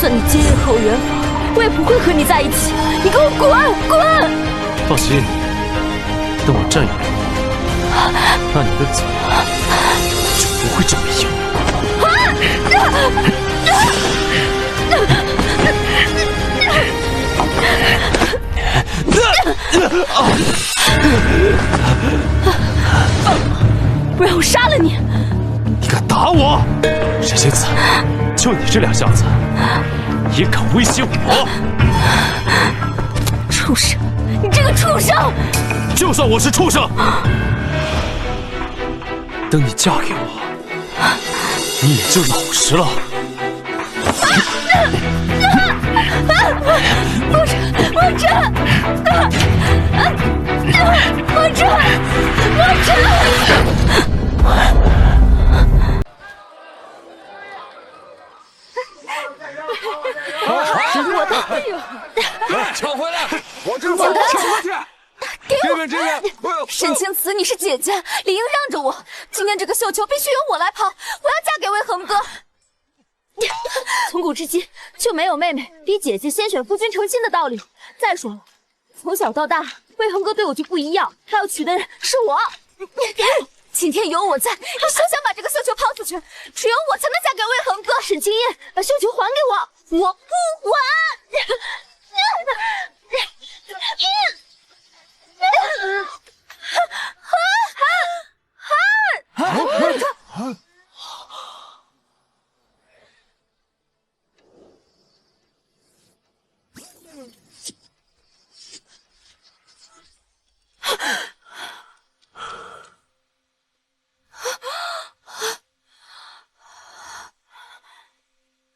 算你今日和我圆房，我也不会和你在一起。你给我滚滚！放心，等我占有了你，那你的嘴就不会这么硬。不然我杀了你！你敢打我？沈星子，就你这两下子，也敢威胁我？畜生！你这个畜生！就算我是畜生，等你嫁给我，你也就老实了。莫真，莫真，莫真！我的，哎呦！抢回来！我这把抢过去！这边！沈清慈，你是姐姐，理应让着我。今天这个绣球必须由我来抛，我要嫁给魏恒哥。从古至今就没有妹妹比姐姐先选夫君成亲的道理。再说了，从小到大，魏恒哥对我就不一样，他要娶的人是我。今天有我在，你休想把这个绣球抛出去，只有我才能嫁给魏恒哥。沈清夜，把绣球还给我，我不还。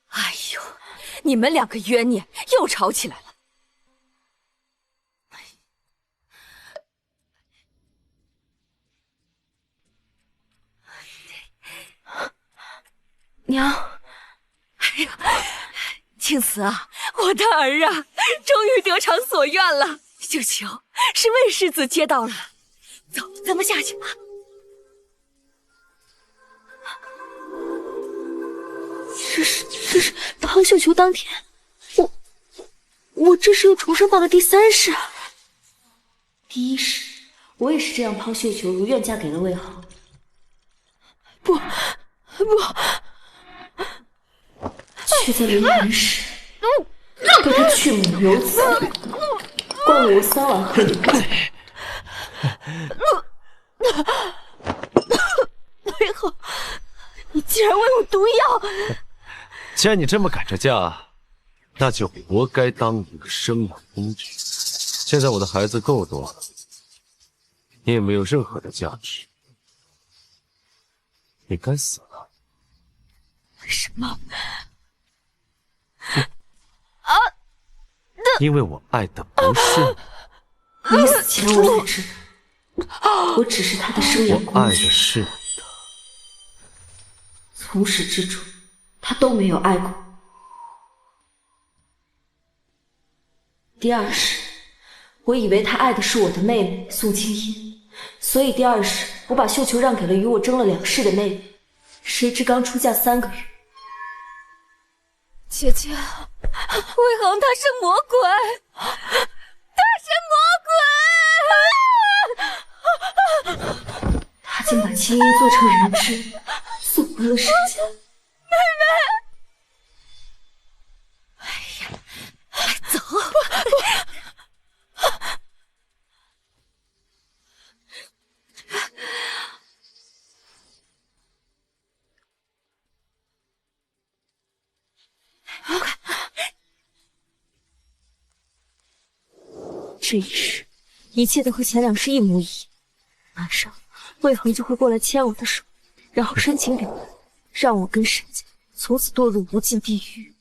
哎呦，你们两个冤孽又吵起来了。娘，哎呀，青瓷啊，我的儿啊，终于得偿所愿了。绣球是魏世子接到了，走，咱们下去吧。这是抛绣球当天，我这是又重生到了第3世啊。第1世，我也是这样抛绣球，如愿嫁给了魏恒。不。却在临盆时对他去母有子，灌了我3碗喝的汤。魏恒，你竟然喂我毒药！既然你这么赶着嫁，那就活该当一个生养工具。现在我的孩子够多了，你也没有任何的价值，你该死了。为什么？因为我爱的不是你。你死前我才知道，我只是他的生养工具。我爱的是你的。从始至终，他都没有爱过。第2世，我以为他爱的是我的妹妹宋清音，所以第2世我把绣球让给了与我争了2世的妹妹。谁知刚出嫁3个月，姐姐，魏恒他是魔鬼，他是魔鬼！他竟把清音做成人质，送回了世间。妹妹，哎呀，走！这1世，一切都和前2世一模一样。马上，魏恒就会过来牵我的手，然后深情留人，让我跟沈家从此堕入无尽地狱。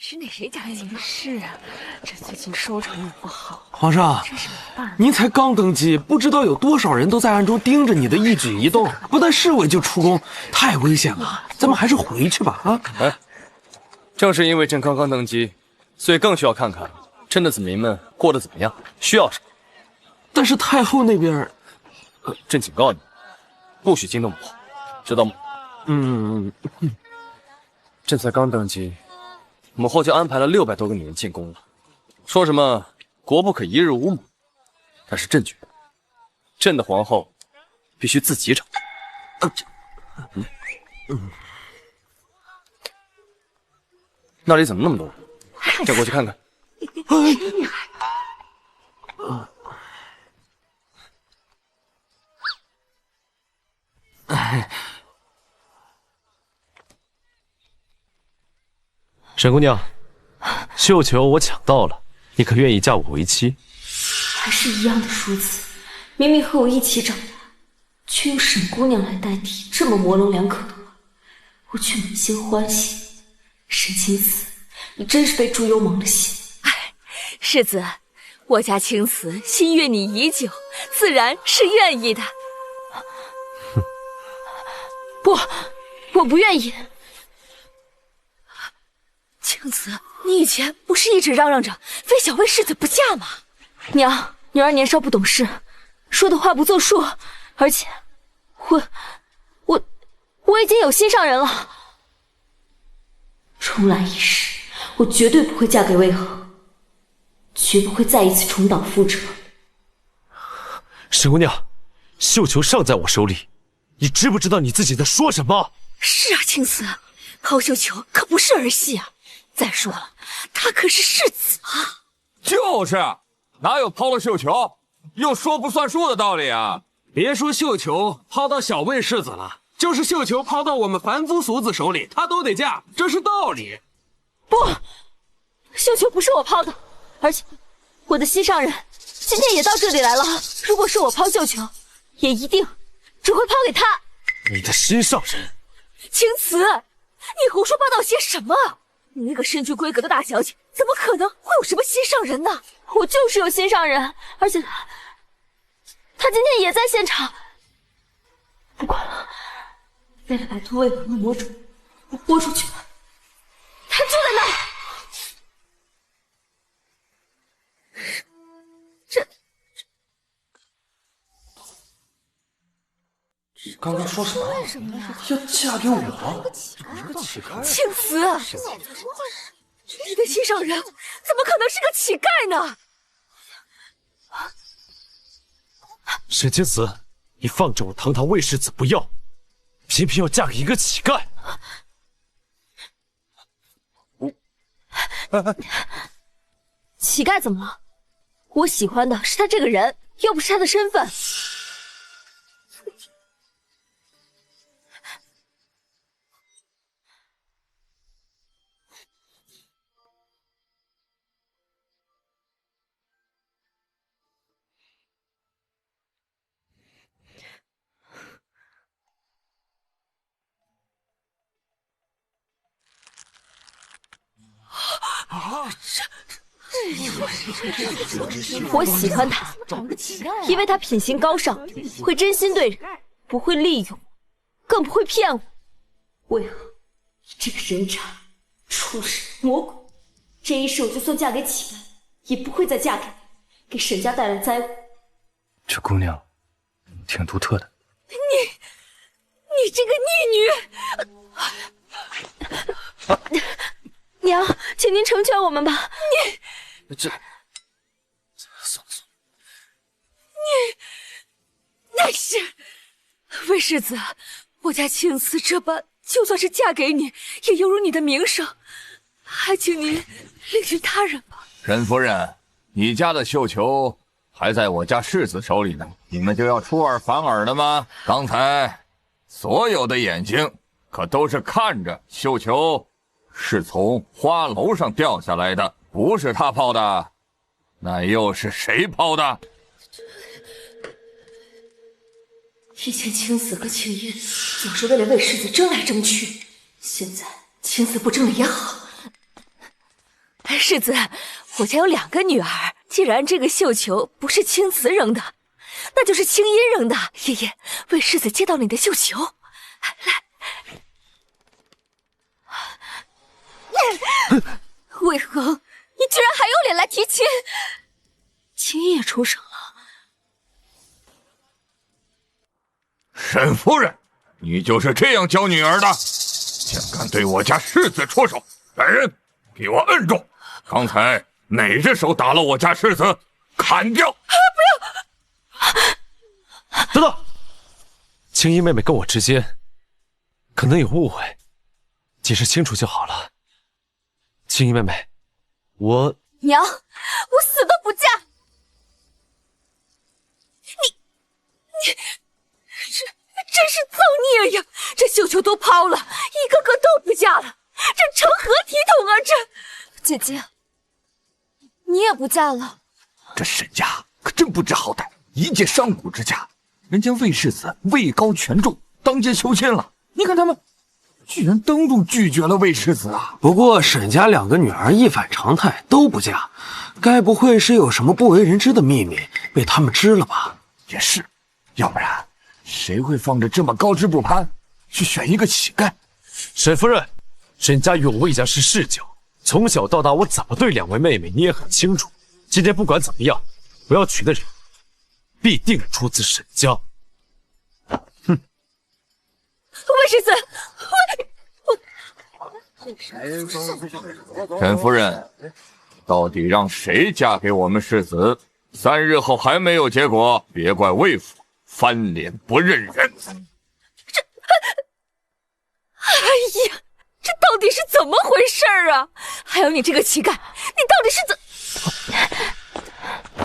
是那谁家的？是啊，这最近收成也不好。皇上，您才刚登基，不知道有多少人都在暗中盯着你的一举一动，不但侍卫就出宫，太危险了。咱们还是回去吧。啊！哎，正是因为朕刚刚登基，所以更需要看看朕的子民们过得怎么样，需要什么。但是太后那边，朕警告你，不许惊动母后，知道吗？朕才刚登基，母后就安排了600多个女人进宫了，说什么国不可一日无母。但是朕觉得，朕的皇后必须自己找。那里怎么那么多人？朕过去看看。沈姑娘，绣球我抢到了，你可愿意嫁我为妻？还是一样的数字，明明和我一起长大，却用沈姑娘来代替，这么模棱两可的话，我却满心欢喜。沈青瓷，你真是被猪油蒙了心。世子，我家青瓷心悦你已久，自然是愿意的。不，我不愿意。青瓷，你以前不是一直嚷嚷着非小魏世子不嫁吗？娘，女儿年少不懂事，说的话不作数，而且我已经有心上人了。重来一世，我绝对不会嫁给魏恒，绝不会再一次重蹈覆辙。沈姑娘，绣球尚在我手里，你知不知道你自己在说什么？是啊，青瓷，抛绣球可不是儿戏啊。再说了，他可是世子啊。就是，哪有抛了绣球又说不算数的道理啊？别说绣球抛到小魏世子了，就是绣球抛到我们凡夫俗子手里，他都得嫁，这是道理。不，绣球不是我抛的，而且我的心上人今天也到这里来了。如果是我抛绣球，也一定只会抛给他。你的心上人？青瓷，你胡说八道些什么？你那个身居闺阁的大小姐，怎么可能会有什么心上人呢？我就是有心上人，而且他今天也在现场。不管了，为了摆脱魏恒的魔种，我豁出去了。他就在那儿。刚刚说什么？要嫁给我？青瓷，你的心上人怎么可能是个乞丐呢？沈青瓷，你放着我堂堂魏世子不要，偏偏要嫁给一个乞丐。乞丐怎么了？我喜欢的是他这个人，又不是他的身份。我喜欢他，因为他品行高尚，会真心对人，不会利用，更不会骗我。为何你这个人渣、畜生、魔鬼，这一世我就算嫁给乞丐，也不会再嫁给你，给沈家带来灾祸。这姑娘挺独特的。你这个逆女！娘，请您成全我们吧。这算了，那是魏世子，我家青瓷这般，就算是嫁给你，也犹如你的名声，还请您另寻他人吧。沈夫人，你家的绣球还在我家世子手里呢，你们就要出尔反尔的吗？刚才所有的眼睛可都是看着绣球是从花楼上掉下来的，不是他抛的，那又是谁抛的？以前青子和青音总是为了魏世子争来争去，现在青子不争了也好。世子，我家有2个女儿，既然这个绣球不是青瓷扔的，那就是青音扔的。爷爷，魏世子接到你的绣球，来。魏恒，你居然还有脸来提亲！青音也出生了。沈夫人，你就是这样教女儿的？竟敢对我家世子出手！来人，给我摁住！刚才哪只手打了我家世子？砍掉！等等，青衣妹妹跟我之间可能有误会，解释清楚就好了。青衣妹妹，娘，我死都不嫁！你真是造孽呀！这绣球都抛了，一个个都不嫁了，这成何体统啊！这姐姐，你也不嫁了？这沈家可真不知好歹，一介商贾之家，人家魏世子位高权重，当街求亲了。你看他们，居然当众拒绝了魏世子啊！不过沈家2个女儿一反常态都不嫁，该不会是有什么不为人知的秘密被他们知了吧？也是，要不然谁会放着这么高枝不攀，去选一个乞丐？沈夫人，沈家与我魏家是世交，从小到大我怎么对2位妹妹你也很清楚。今天不管怎么样，我要娶的人必定出自沈家。哼！魏世子，沈夫人，到底让谁嫁给我们世子？3日后还没有结果，别怪魏府翻脸不认人。哎呀，这到底是怎么回事啊？还有你这个乞丐，你到底是怎……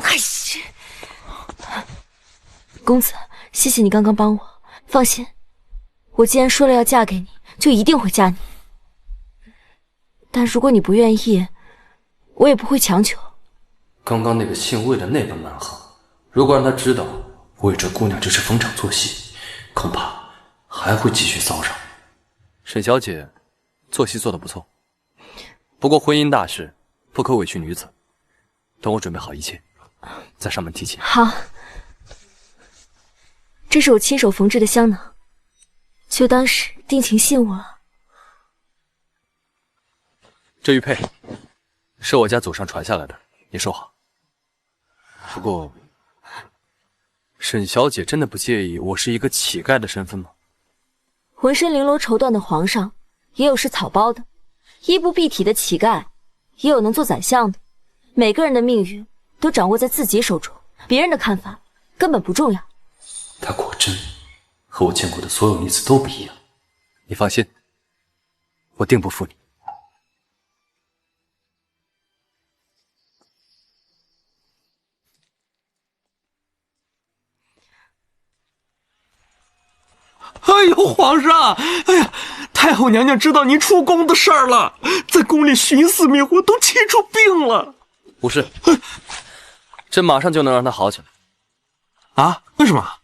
哎呀！公子，谢谢你刚刚帮我。放心，我既然说了要嫁给你，就一定会嫁你。但如果你不愿意，我也不会强求。刚刚那个姓魏的那般蛮横，如果让他知道魏这姑娘只是逢场作戏，恐怕还会继续骚扰。沈小姐做戏做得不错，不过婚姻大事不可委屈女子。等我准备好一切，再上门提亲。好，这是我亲手缝制的香囊，就当是定情信物了。这玉佩是我家祖上传下来的，你收好。不过，沈小姐真的不介意我是一个乞丐的身份吗？浑身绫罗绸缎的皇上，也有是草包的；衣不蔽体的乞丐，也有能做宰相的。每个人的命运都掌握在自己手中，别人的看法根本不重要。她果真和我见过的所有女子都不一样。你放心，我定不负你。哎呦，皇上！哎呀，太后娘娘知道您出宫的事儿了，在宫里寻死觅活，都气出病了。不是，朕马上就能让她好起来。啊？为什么？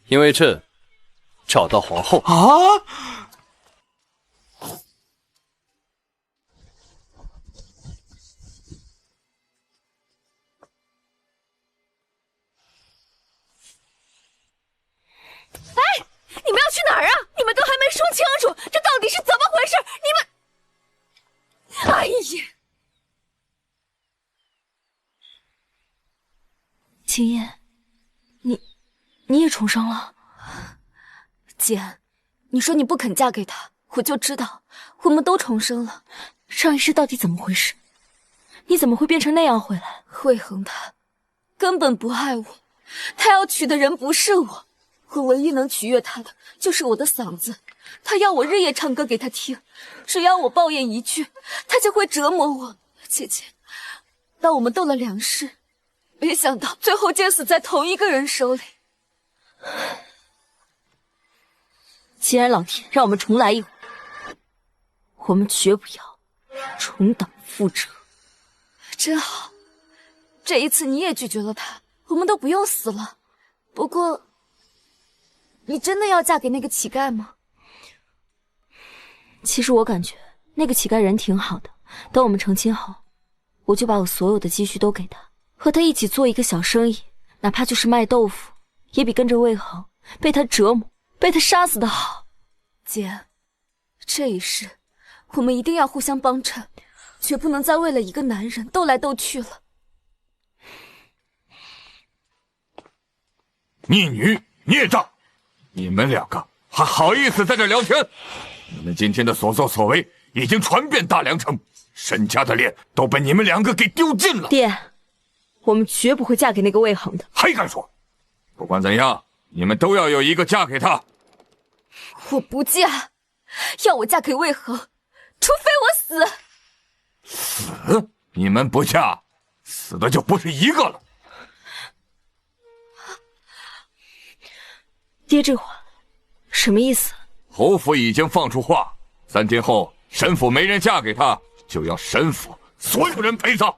因为朕找到皇后。啊？你们要去哪儿啊？你们都还没说清楚，这到底是怎么回事？你们……哎呀！青叶，你也重生了。姐，你说你不肯嫁给他，我就知道我们都重生了。上一世到底怎么回事？你怎么会变成那样回来？魏恒他根本不爱我，他要娶的人不是我。我唯一能取悦他的就是我的嗓子，他要我日夜唱歌给他听，只要我抱怨一句，他就会折磨我。姐姐，当我们斗了2世，没想到最后竟死在同一个人手里。既然老天让我们重来一回，我们绝不要重蹈覆辙。真好，这一次你也拒绝了他，我们都不用死了。不过，你真的要嫁给那个乞丐吗？其实我感觉那个乞丐人挺好的，等我们成亲后，我就把我所有的积蓄都给他，和他一起做一个小生意，哪怕就是卖豆腐，也比跟着魏恒被他折磨、被他杀死的好。姐，这一世我们一定要互相帮衬，绝不能再为了一个男人斗来斗去了。逆女孽障，你们两个还好意思在这聊天？你们今天的所作所为已经传遍大梁城，沈家的脸都被你们两个给丢尽了。爹，我们绝不会嫁给那个魏恒的。还敢说？不管怎样，你们都要有一个嫁给他。我不嫁，要我嫁给魏恒，除非我死。死？你们不嫁，死的就不是一个了。爹这话什么意思？侯府已经放出话，3天后沈府没人嫁给他，就要沈府所有人陪葬。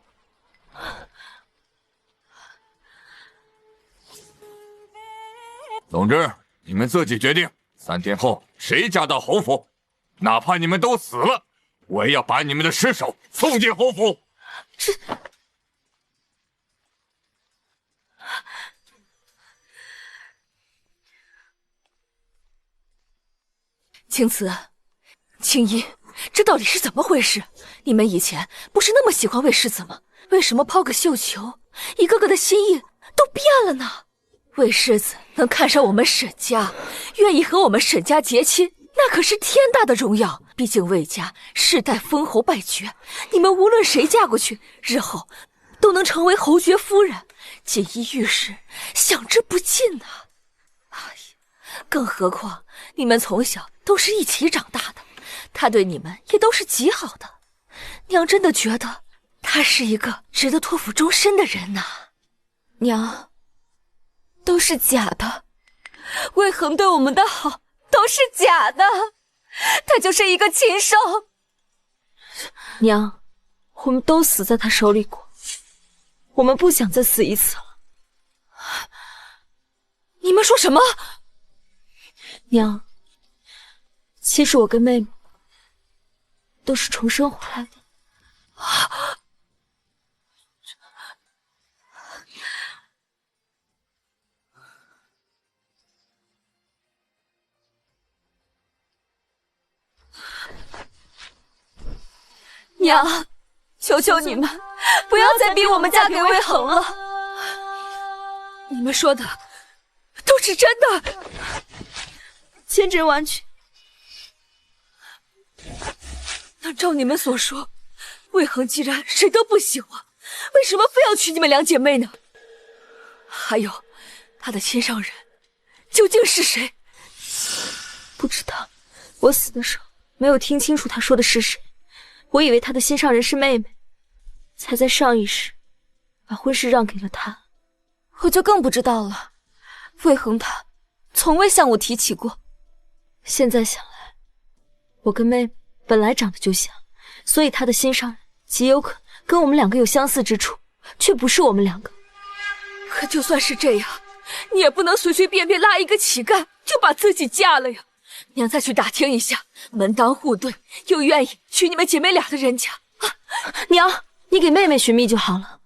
总之，你们自己决定。3天后谁嫁到侯府，哪怕你们都死了，我也要把你们的尸首送进侯府。青瓷、青衣，这到底是怎么回事？你们以前不是那么喜欢魏世子吗？为什么抛个绣球，一个个的心意都变了呢？魏世子能看上我们沈家，愿意和我们沈家结亲，那可是天大的荣耀。毕竟魏家世代封侯拜爵，你们无论谁嫁过去，日后都能成为侯爵夫人，锦衣玉食，享之不尽呐。哎呀，更何况你们从小都是一起长大的，他对你们也都是极好的。娘真的觉得他是一个值得托付终身的人呐。娘，都是假的，魏恒对我们的好都是假的，他就是一个禽兽。娘，我们都死在他手里过，我们不想再死一次了。你们说什么？娘，其实我跟妹妹都是重生回来的。娘，求求你们，不要再逼我们嫁给魏恒了。你们说的都是真的，千真万确。那照你们所说，魏恒既然谁都不喜欢，为什么非要娶你们两姐妹呢？还有，他的心上人究竟是谁？不知道，我死的时候没有听清楚他说的是谁。我以为他的心上人是妹妹，才在上一世把婚事让给了他。我就更不知道了，魏恒他从未向我提起过。现在想来，我跟妹妹本来长得就像，所以他的心上人极有可能跟我们两个有相似之处，却不是我们两个。可就算是这样，你也不能随随便便拉一个乞丐就把自己嫁了呀。娘再去打听一下，门当户对又愿意娶你们姐妹俩的人家啊！娘，你给妹妹寻觅就好了，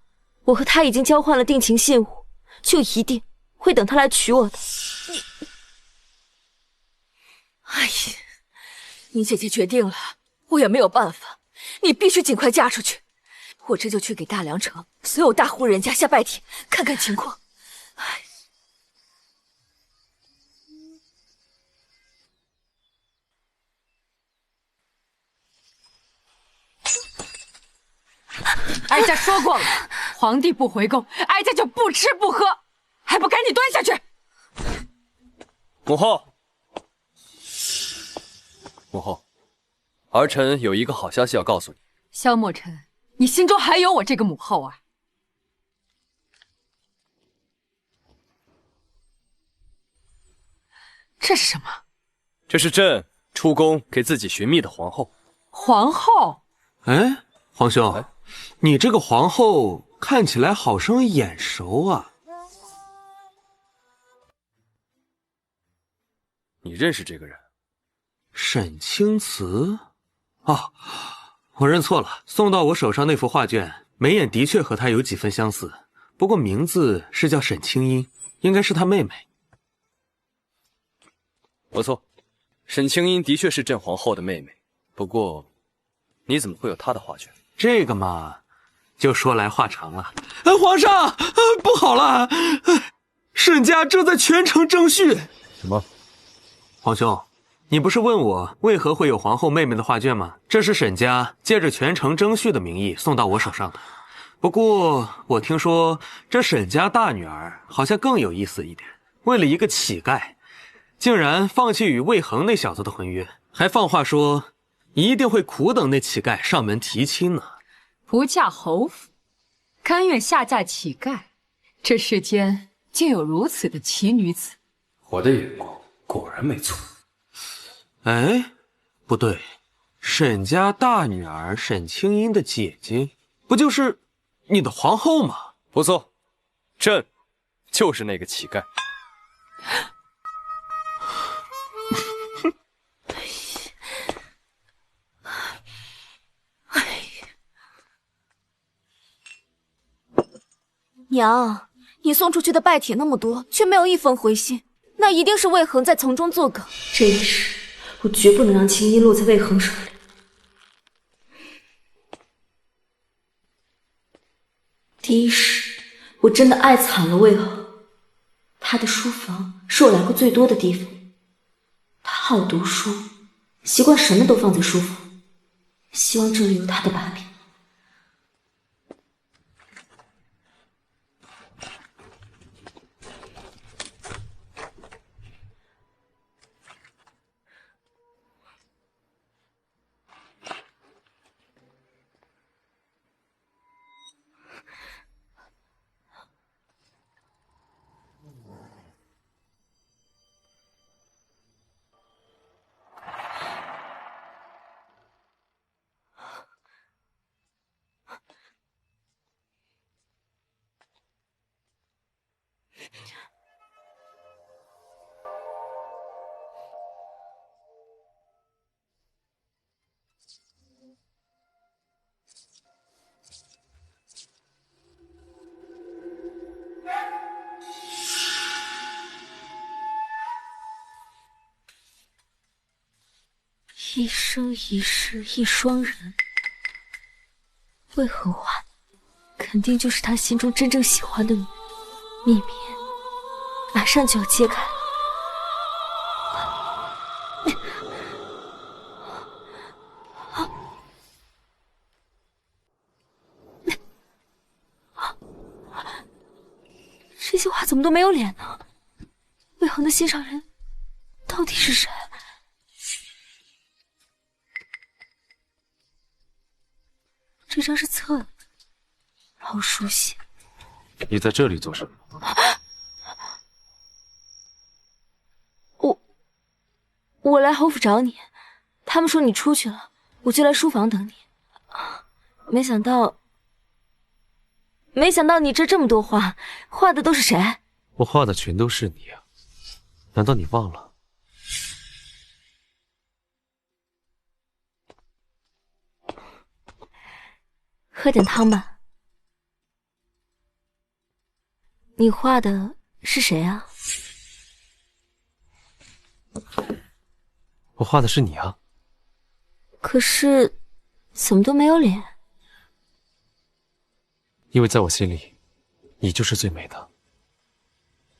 我和她已经交换了定情信物，就一定会等她来娶我的。哎呀，你姐姐决定了，我也没有办法，你必须尽快嫁出去。我这就去给大梁城所有大户人家下拜帖，看看情况。哎。哀家说过了，皇帝不回宫，哀家就不吃不喝，还不赶紧蹲下去！母后，母后，儿臣有一个好消息要告诉你。萧墨尘，你心中还有我这个母后啊？这是什么？这是朕出宫给自己寻觅的皇后。皇后？哎，皇兄，你这个皇后看起来好生眼熟啊！你认识这个人？沈青瓷？哦，我认错了，送到我手上那幅画卷，眉眼的确和她有几分相似，不过名字是叫沈清音，应该是她妹妹。不错，沈清音的确是朕皇后的妹妹，不过你怎么会有她的画卷？这个嘛，就说来话长了。皇上，不好了，沈家正在全城争婿。什么？皇兄，你不是问我为何会有皇后妹妹的画卷吗？这是沈家借着全城争婿的名义送到我手上的。不过我听说这沈家大女儿好像更有意思一点，为了一个乞丐，竟然放弃与魏恒那小子的婚约，还放话说一定会苦等那乞丐上门提亲呢。不嫁侯府，甘愿下嫁乞丐，这世间竟有如此的奇女子。我的眼光果然没错。哎，不对，沈家大女儿沈清音的姐姐，不就是你的皇后吗？不错，朕就是那个乞丐。娘，你送出去的拜帖那么多，却没有一封回信，那一定是魏恒在从中作梗。这件事，我绝不能让青衣落在魏恒手里。第一是，我真的爱惨了魏恒。他的书房是我来过最多的地方。他好读书，习惯什么都放在书房，希望这里有他的把柄。一生一世一双人，魏恒画肯定就是他心中真正喜欢的女人，秘密马上就要揭开了。这些画怎么都没有脸呢？魏恒的心上人到底是谁？这张是侧的，好熟悉。你在这里做什么？我来侯府找你，他们说你出去了，我就来书房等你。没想到你这么多画，画的都是谁？我画的全都是你啊！难道你忘了？喝点汤吧。你画的是谁啊？我画的是你啊。可是怎么都没有脸？因为在我心里，你就是最美的。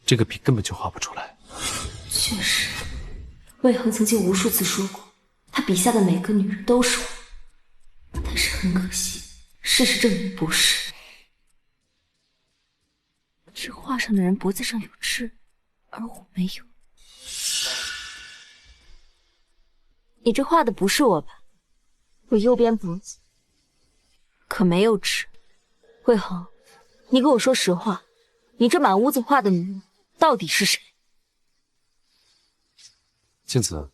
这个笔根本就画不出来。确实，魏恒曾经无数次说过，他笔下的每个女人都是我。但是很可惜，事实证明不是。这画上的人脖子上有痣，而我没有。你这画的不是我吧？我右边脖子可没有痣。魏恒，你跟我说实话，你这满屋子画的女人到底是谁？青子，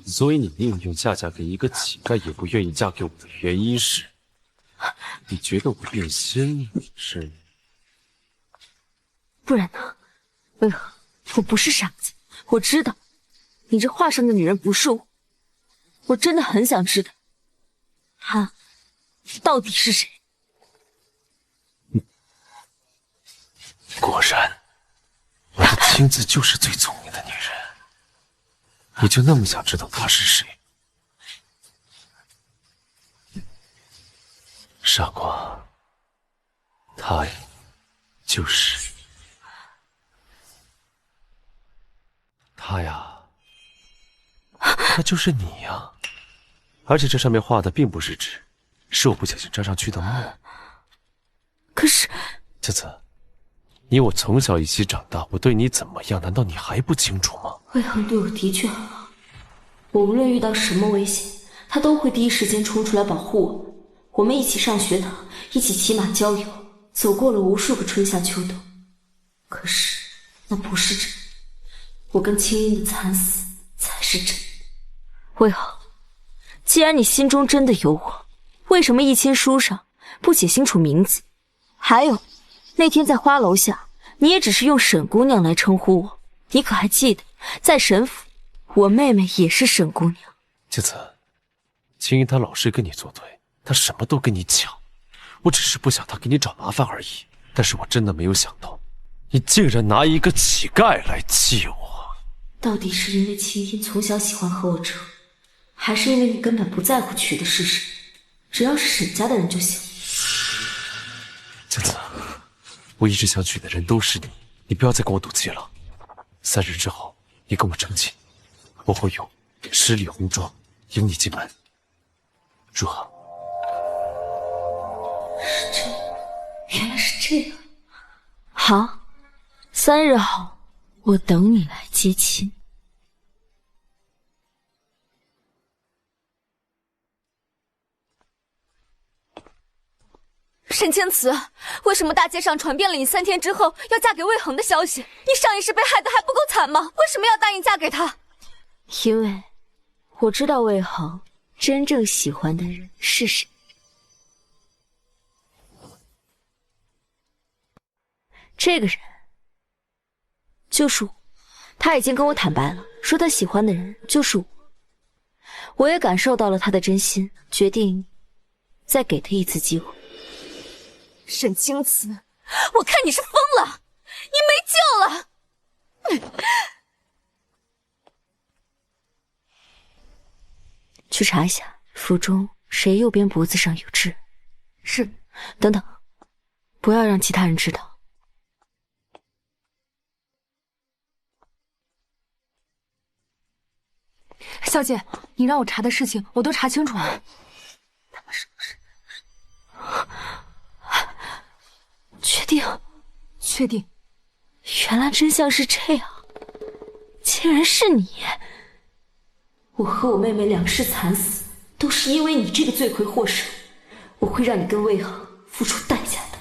所以你宁愿嫁给一个乞丐，也不愿意嫁给我的原因是，你觉得我变心了，是？不然呢？魏恒，我不是傻子，我知道你这画上的女人不是我，我真的很想知道，她到底是谁？果然，我的青子就是最聪明的女人。你就那么想知道她是谁？傻瓜，她呀，就是她呀，那就是你呀。而且这上面画的并不是纸，是我不小心沾上去的墨。可是，青瓷，你我从小一起长大，我对你怎么样，难道你还不清楚吗？魏恒对我的确很好，我无论遇到什么危险，他都会第一时间冲出来保护我。我们一起上学堂，一起骑马郊游，走过了无数个春夏秋冬。可是那不是真的，我跟青音的惨死才是真的。魏恒，既然你心中真的有我，为什么一亲书上不写清楚名字？还有，那天在花楼下，你也只是用沈姑娘来称呼我，你可还记得，在沈府，我妹妹也是沈姑娘。青瓷，青音她老是跟你作对，她什么都跟你抢，我只是不想她给你找麻烦而已。但是我真的没有想到，你竟然拿一个乞丐来气我。到底是因为青音从小喜欢和我争，还是因为你根本不在乎娶的是谁，只要是沈家的人就行？青瓷，我一直想娶的人都是你，你不要再跟我赌气了。3日之后，你跟我成亲，我会用10里红妆迎你进门，如何？是这样，原来是这样。好，3日后我等你来接亲。沈青瓷，为什么大街上传遍了你3天之后要嫁给魏恒的消息？你上一世被害得还不够惨吗？为什么要答应嫁给他？因为我知道魏恒真正喜欢的人是谁。这个人就是我，他已经跟我坦白了，说他喜欢的人就是我。我也感受到了他的真心，决定再给他一次机会。沈青瓷，我看你是疯了，你没救了！去查一下府中谁右边脖子上有痣。是。等等，不要让其他人知道。小姐，你让我查的事情我都查清楚了。他们是不是？确定？确定。原来真相是这样，竟然是你！我和我妹妹两世惨死，都是因为你这个罪魁祸首。我会让你跟魏恒付出代价的。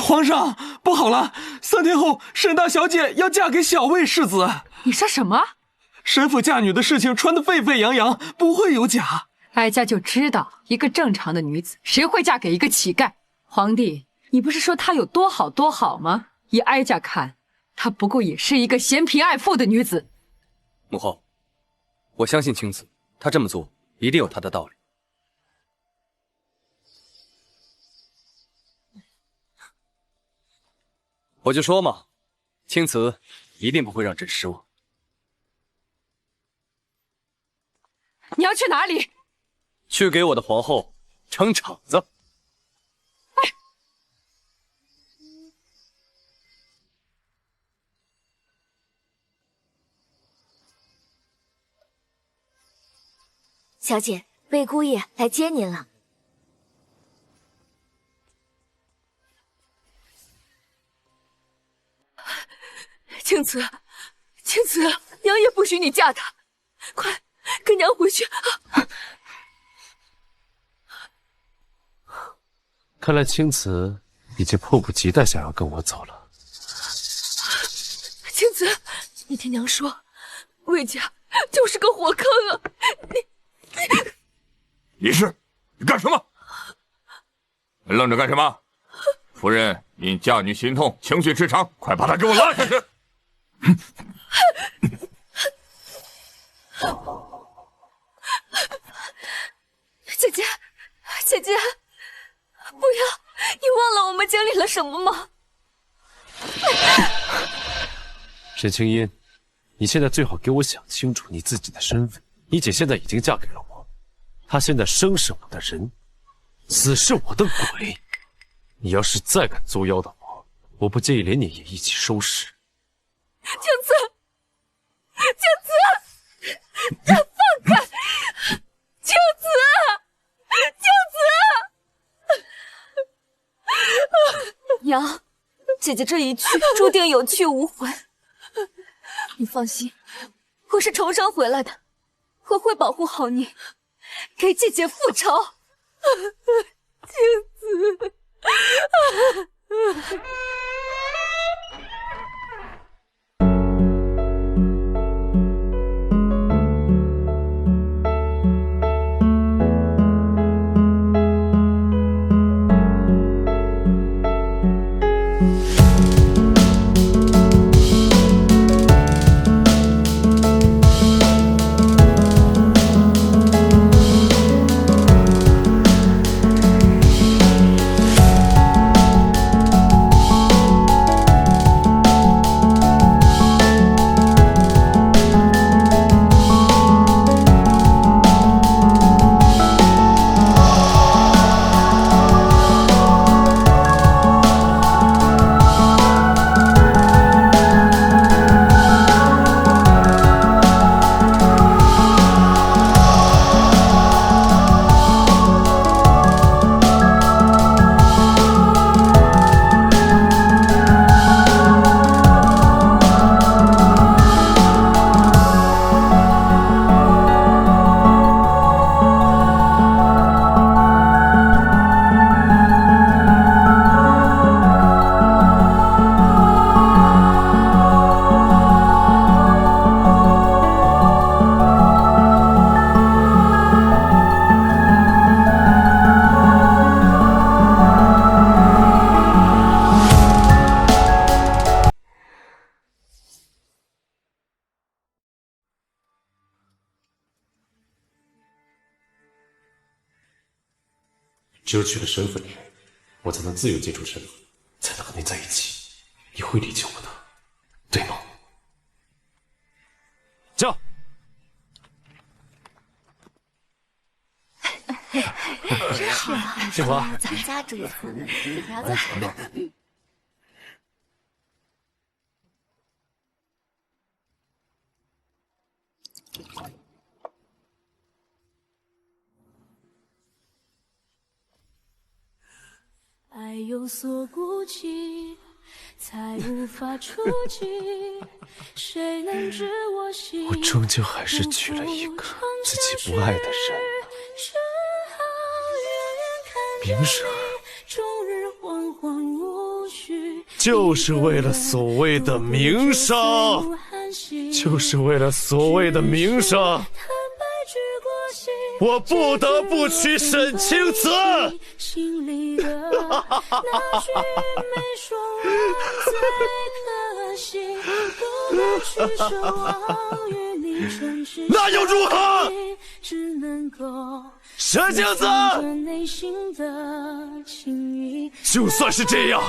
皇上，不好了！3天后，沈大小姐要嫁给小魏世子。你说什么？沈府嫁女的事情传得沸沸扬扬，不会有假。哀家就知道，一个正常的女子谁会嫁给一个乞丐？皇帝，你不是说她有多好多好吗？以哀家看，她不过也是一个嫌贫爱富的女子。母后，我相信青瓷，她这么做一定有她的道理。我就说嘛，青瓷一定不会让朕失望。你要去哪里？去给我的皇后撑场子。哎，小姐，魏姑爷来接您了。青瓷，青瓷，娘也不许你嫁他，快跟娘回去。看来青瓷已经迫不及待想要跟我走了。青瓷，你听娘说，魏家就是个火坑啊！李氏，你干什么？愣着干什么？夫人因嫁女心痛，情绪失常，快把她给我拉下去！姐姐，姐姐，不要！你忘了我们经历了什么吗？沈清音，你现在最好给我想清楚你自己的身份。你姐现在已经嫁给了我，她现在生是我的人，死是我的鬼。你要是再敢作妖的话，我不介意连你也一起收拾。青瓷，青瓷，放开！青瓷，青瓷！娘，姐姐这一去，注定有去无回。你放心，我是重生回来的，我会保护好你，给姐姐复仇。青瓷。只有取了身份，我才能自由接触身份，才能和你在一起。你会理解我的，对吗？叫。真好啊！幸福，咱们家主子，你要再好点。爱有所顾忌，才无法触及。谁能知我心？我终究还是娶了一个自己不爱的人。名声，就是为了所谓的名声，就是为了所谓的名声，我不得不娶沈青瓷。心里的那句没说完才可惜，不能去守望与你诚实，那又如何？只能够沈青瓷，就算是这样，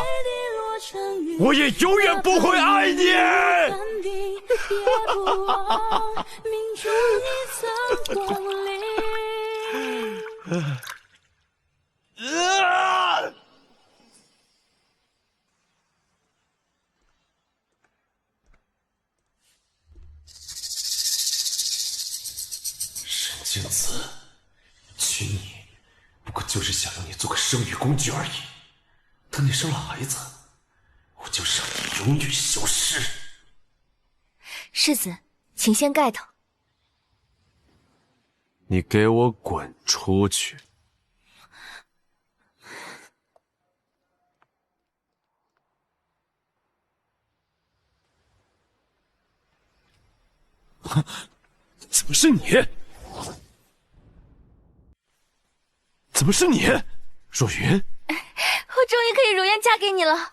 我也永远不会爱你。沈青瓷，娶你不过就是想让你做个生育工具而已。等你生了孩子，我就让你永远消失。世子，请掀盖头。你给我滚出去！怎么是你？怎么是你，若云？我终于可以如愿嫁给你了。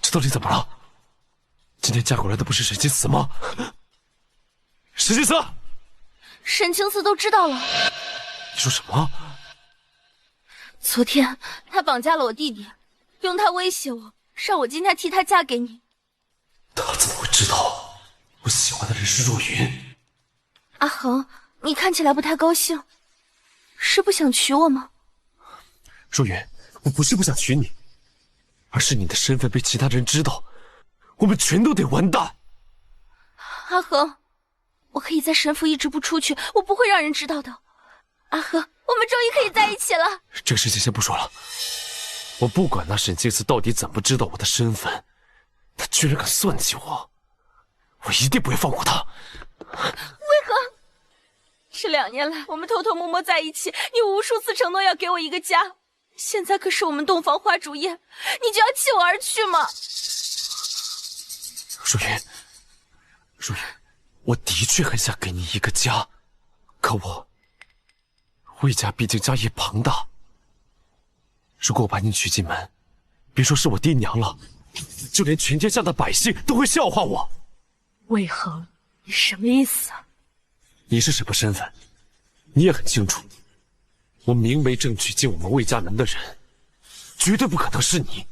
这到底怎么了？今天嫁过来的不是沈青瓷吗？沈青瓷，沈青瓷都知道了。你说什么？昨天他绑架了我弟弟，用他威胁我，让我今天替他嫁给你。他怎么会知道我喜欢的人是若云？阿恒，你看起来不太高兴，是不想娶我吗？若云，我不是不想娶你，而是你的身份被其他人知道，我们全都得完蛋。阿恒，我可以在神府一直不出去，我不会让人知道的。阿恒，我们终于可以在一起了。这个事情先不说了，我不管那沈清慈到底怎么知道我的身份，他居然敢算计我，我一定不会放过他。为何？这2年来，我们偷偷摸摸在一起，你无数次承诺要给我一个家，现在可是我们洞房花烛夜，你就要弃我而去吗？舒云，舒云，我的确很想给你一个家，可魏家毕竟家业庞大，如果我把你娶进门，别说是我爹娘了，就连全天下的百姓都会笑话我。魏恒，你什么意思啊？你是什么身份，你也很清楚。我明媒正娶进我们魏家门的人，绝对不可能是你。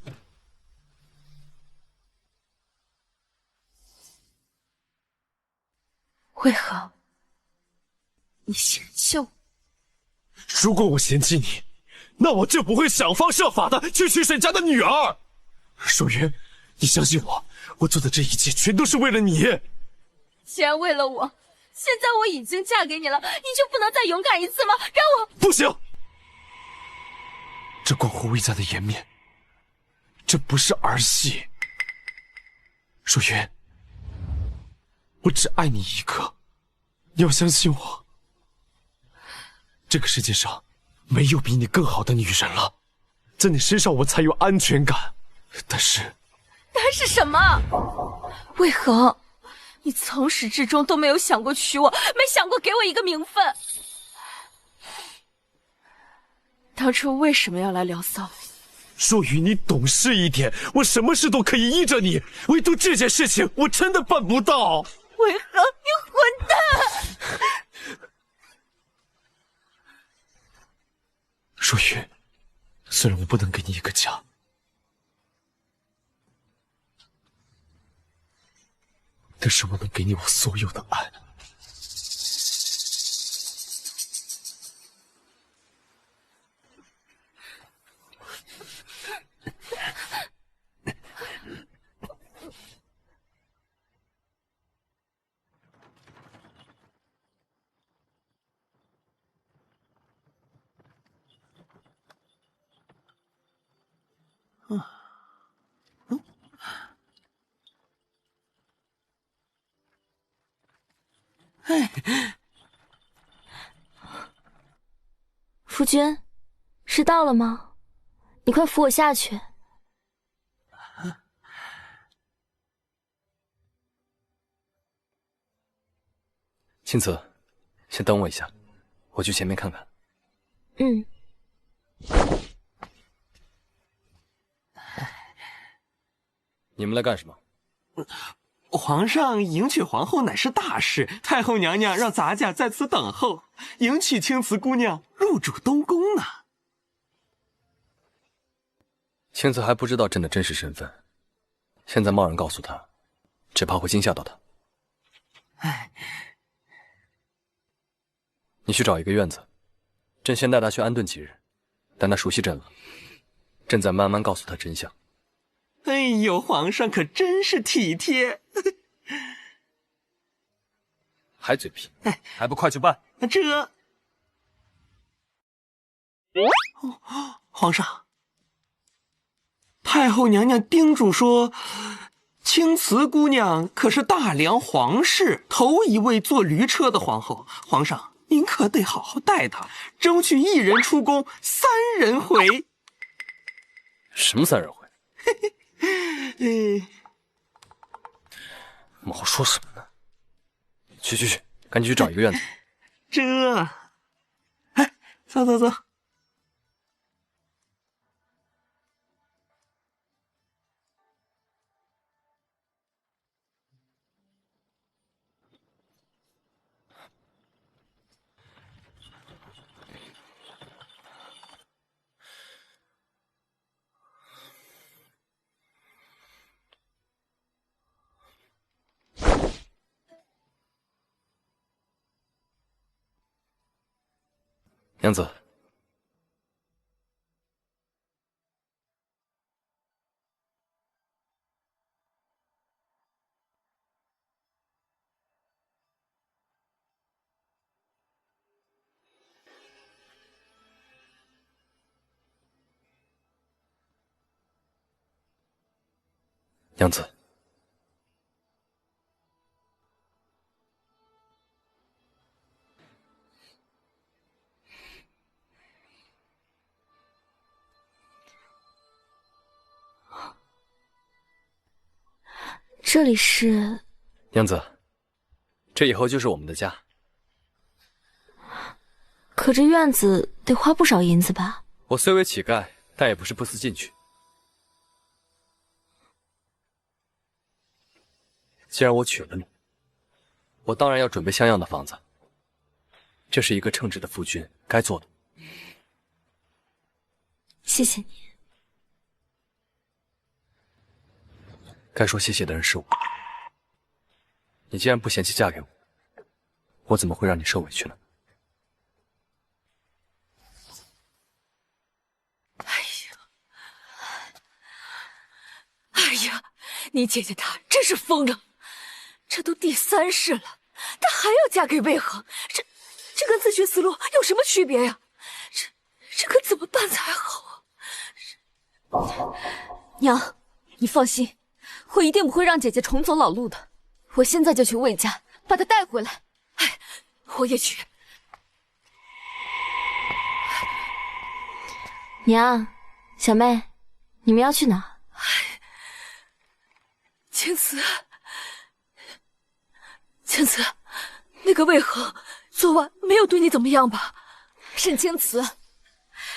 魏恒，你嫌弃我？如果我嫌弃你，那我就不会想方设法的去娶沈家的女儿。舒云，你相信我，我做的这一切全都是为了你。既然为了我，现在我已经嫁给你了，你就不能再勇敢一次吗？让我……不行，这关乎魏家的颜面，这不是儿戏。舒云，我只爱你一个，你要相信我。这个世界上没有比你更好的女人了，在你身上我才有安全感。但是什么？魏恒，你从始至终都没有想过娶我，没想过给我一个名分。当初为什么要来聊骚？舒雨，你懂事一点，我什么事都可以依着你，唯独这件事情我真的办不到。魏恒，你混蛋！舒雨，虽然我不能给你一个家，但是我能给你我所有的爱。夫君，是到了吗？你快扶我下去。青瓷，先等我一下，我去前面看看。嗯。你们来干什么？皇上迎娶皇后乃是大事，太后娘娘让咱家在此等候，迎娶青瓷姑娘入主东宫呢。青瓷还不知道朕的真实身份，现在贸然告诉他，只怕会惊吓到他。唉，你去找一个院子，朕先带他去安顿几日，等他熟悉朕了，朕再慢慢告诉他真相。哎呦，皇上可真是体贴。还嘴皮，还不快去办？这，皇上，太后娘娘叮嘱说，青瓷姑娘可是大梁皇室头一位坐驴车的皇后，皇上您可得好好待她，争取一人出宫3人回。什么3人回？嘿，毛说什么呢？去，赶紧去找一个院子。这，哎，走。娘子，娘子，这里是……娘子，这以后就是我们的家。可这院子得花不少银子吧？我虽为乞丐，但也不是不思进取。既然我娶了你，我当然要准备像样的房子。这是一个称职的夫君该做的。谢谢你。该说谢谢的人是我。你既然不嫌弃嫁给我，我怎么会让你受委屈呢？哎呀，你姐姐她真是疯了，这都第3世了，她还要嫁给魏恒，这跟自寻死路有什么区别呀？这可怎么办才好啊？娘，你放心，我一定不会让姐姐重走老路的。我现在就去魏家把她带回来。哎，我也去。娘，小妹，你们要去哪？青瓷，那个魏恒昨晚没有对你怎么样吧？沈青瓷，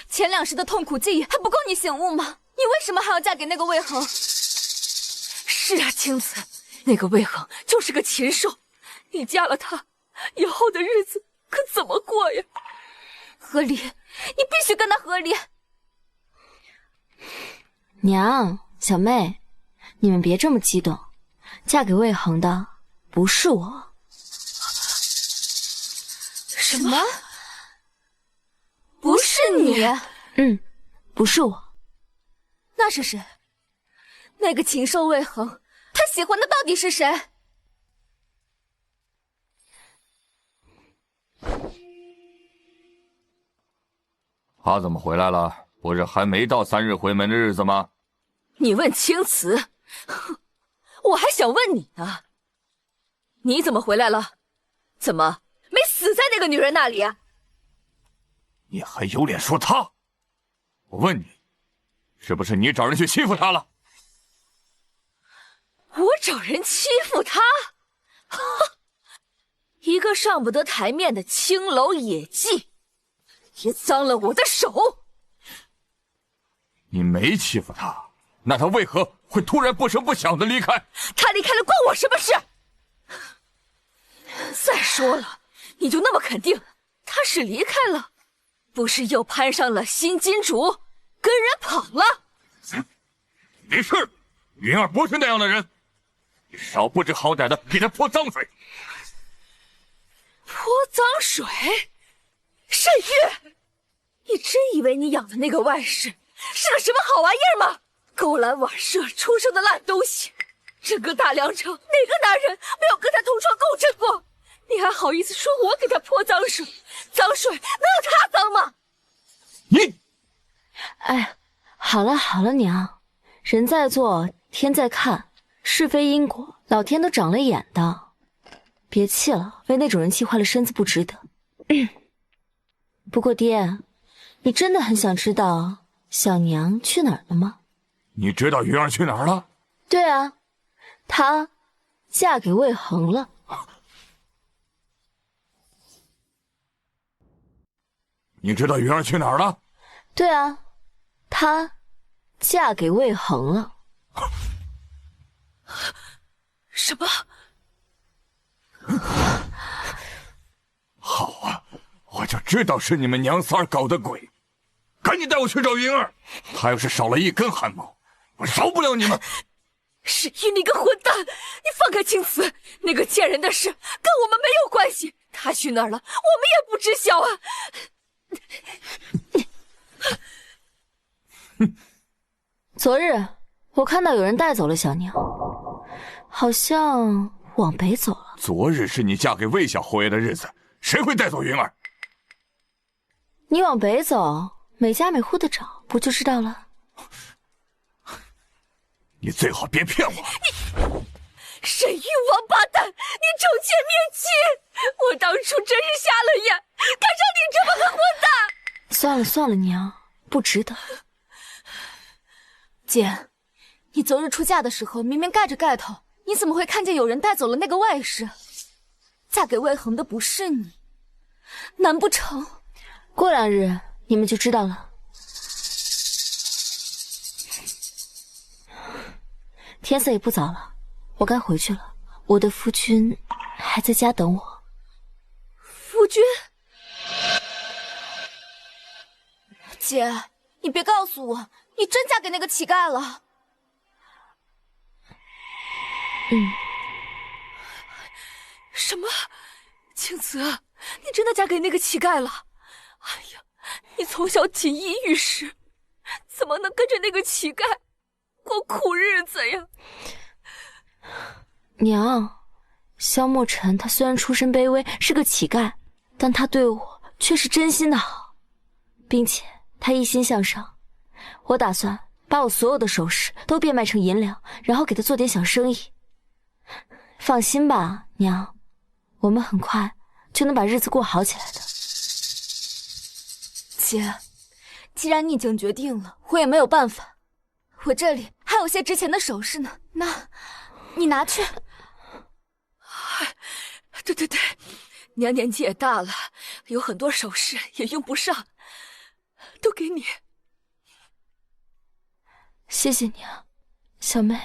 前2世的痛苦记忆还不够你醒悟吗？你为什么还要嫁给那个魏恒？是啊，青瓷，那个魏恒就是个禽兽，你嫁了他，以后的日子可怎么过呀？和离，你必须跟他和离。娘，小妹，你们别这么激动，嫁给魏恒的不是我。什么？不是你？不是我。那是谁？那个禽兽魏恒，他喜欢的到底是谁？他怎么回来了？不是还没到3日回门的日子吗？你问青瓷，我还想问你呢，你怎么回来了？怎么没死在那个女人那里啊？你还有脸说他？我问你，是不是你找人去欺负他了？我找人欺负他？一个上不得台面的青楼野妓，也脏了我的手。你没欺负他，那他为何会突然不声不响的离开？他离开了关我什么事？再说了，你就那么肯定他是离开了，不是又攀上了新金主，跟人跑了？没事，云儿不是那样的人，你少不知好歹的给他泼脏水。泼脏水？沈月，你真以为你养的那个外室是个什么好玩意儿吗？勾栏瓦舍出生的烂东西，整个大梁城哪个男人没有跟他同床共枕过？你还好意思说我给他泼脏水？脏水能有他脏吗？你，哎，好了好了，娘，人在做，天在看，是非因果，老天都长了眼的，别气了，为那种人气坏了身子不值得。不过爹，你真的很想知道小娘去哪儿了吗？你知道云儿去哪儿了？对啊，她嫁给魏恒了。你知道云儿去哪儿了？对啊，她嫁给魏恒了。什么？好啊，我就知道是你们娘仨搞的鬼，赶紧带我去找云儿。她要是少了一根汗毛，我饶不了你们。沈玉，你个混蛋！你放开青瓷，那个贱人的事跟我们没有关系。她去哪儿了，我们也不知晓啊。昨日我看到有人带走了小娘，好像往北走了。昨日是你嫁给魏小侯爷的日子，谁会带走云儿？你往北走，每家每户的找，不就知道了？你最好别骗我。沈玉王八蛋，你宠妾灭妻！我当初真是瞎了眼，看上你这么个混蛋。算了算了，娘，不值得。姐，你择日出嫁的时候明明盖着盖头，你怎么会看见有人带走了那个外室？嫁给魏恒的不是你，难不成？过2日你们就知道了。天色也不早了，我该回去了。我的夫君还在家等我。夫君？姐，你别告诉我，你真嫁给那个乞丐了？什么？青瓷，你真的嫁给那个乞丐了？哎呀，你从小锦衣玉食，怎么能跟着那个乞丐过苦日子呀？娘，萧墨尘他虽然出身卑微，是个乞丐，但他对我却是真心的好，并且他一心向上。我打算把我所有的首饰都变卖成银两，然后给他做点小生意。放心吧，娘，我们很快就能把日子过好起来的。姐，既然你已经决定了，我也没有办法。我这里还有些值钱的首饰呢，那你拿去。对，娘年纪也大了，有很多首饰也用不上，都给你。谢谢你啊，小妹。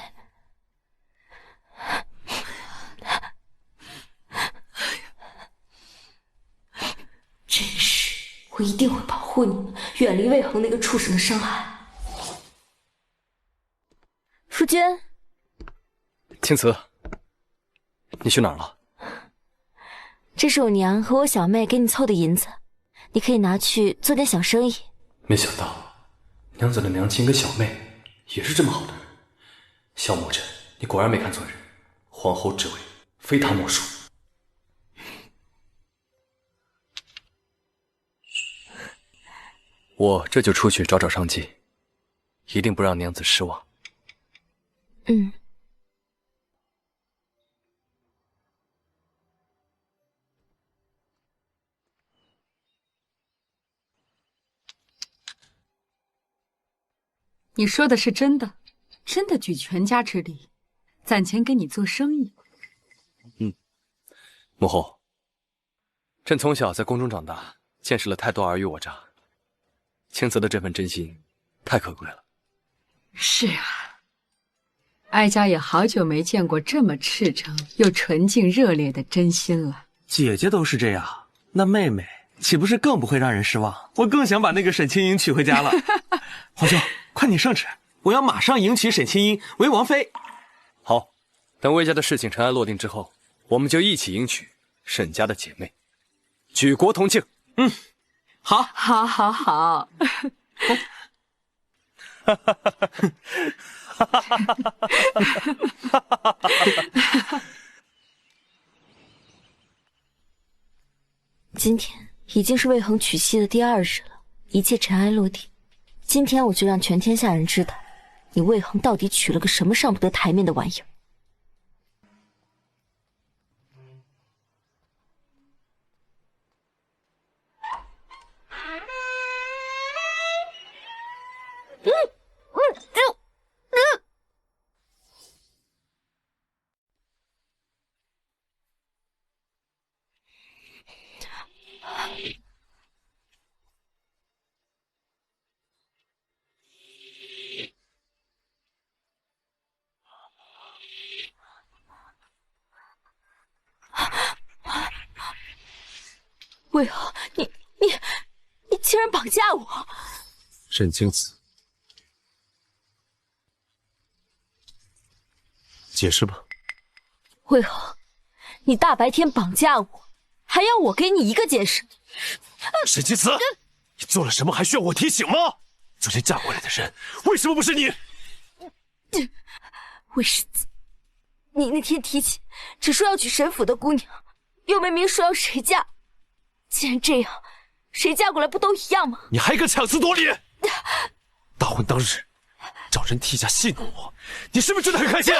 真是，我一定会保护你们，远离魏恒那个畜生的伤害。夫君，青瓷，你去哪儿了？这是我娘和我小妹给你凑的银子，你可以拿去做点小生意。没想到娘子的娘亲跟小妹也是这么好的人。萧墨尘，你果然没看错人，皇后之位非他莫属。我这就出去找找商机，一定不让娘子失望。你说的是真的？真的举全家之力，攒钱给你做生意？母后，朕从小在宫中长大，见识了太多尔虞我诈，青瓷的这份真心太可贵了。是啊，哀家也好久没见过这么赤诚又纯净热烈的真心了。姐姐都是这样，那妹妹岂不是更不会让人失望？我更想把那个沈清音娶回家了。皇兄，快你圣旨，我要马上迎娶沈清音为王妃。好，等魏家的事情尘埃落定之后，我们就一起迎娶沈家的姐妹，举国同庆。好，好，好，好。今天已经是魏恒娶妻的第2日了，一切尘埃落定。今天我就让全天下人知道，你魏恒到底娶了个什么上不得台面的玩意儿。魏恒，你竟然绑架我！沈清子，解释吧。魏恒，你大白天绑架我，还要我给你一个解释？沈清子，你做了什么还需要我提醒吗？昨天嫁过来的人为什么不是你？魏世子，你那天提起只说要娶沈府的姑娘，又没明说要谁嫁。既然这样，谁嫁过来不都一样吗？你还敢强词夺理！大婚当日，找人替下戏弄我，你是不是觉得很开心？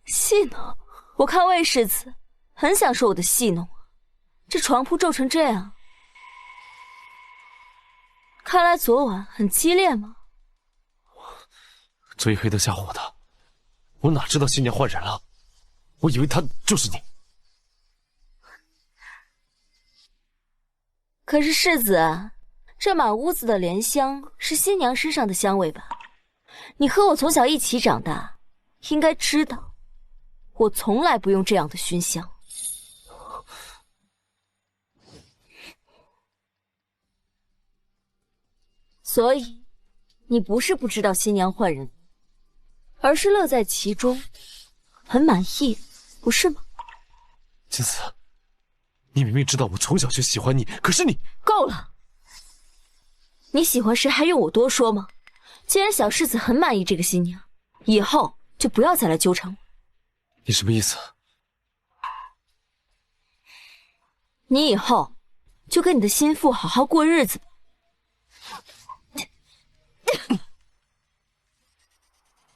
戏弄？我看魏世子很享受我的戏弄，这床铺皱成这样，看来昨晚很激烈吗？昨夜黑灯瞎火的，我哪知道新娘换人了？我以为她就是你。可是世子啊，这满屋子的莲香是新娘身上的香味吧？你和我从小一起长大，应该知道，我从来不用这样的熏香。所以，你不是不知道新娘换人，而是乐在其中，很满意，不是吗？青子，你明明知道我从小就喜欢你，可是你……够了！你喜欢谁还用我多说吗？既然小世子很满意这个新娘，以后就不要再来纠缠我。你什么意思？你以后就跟你的心腹好好过日子吧。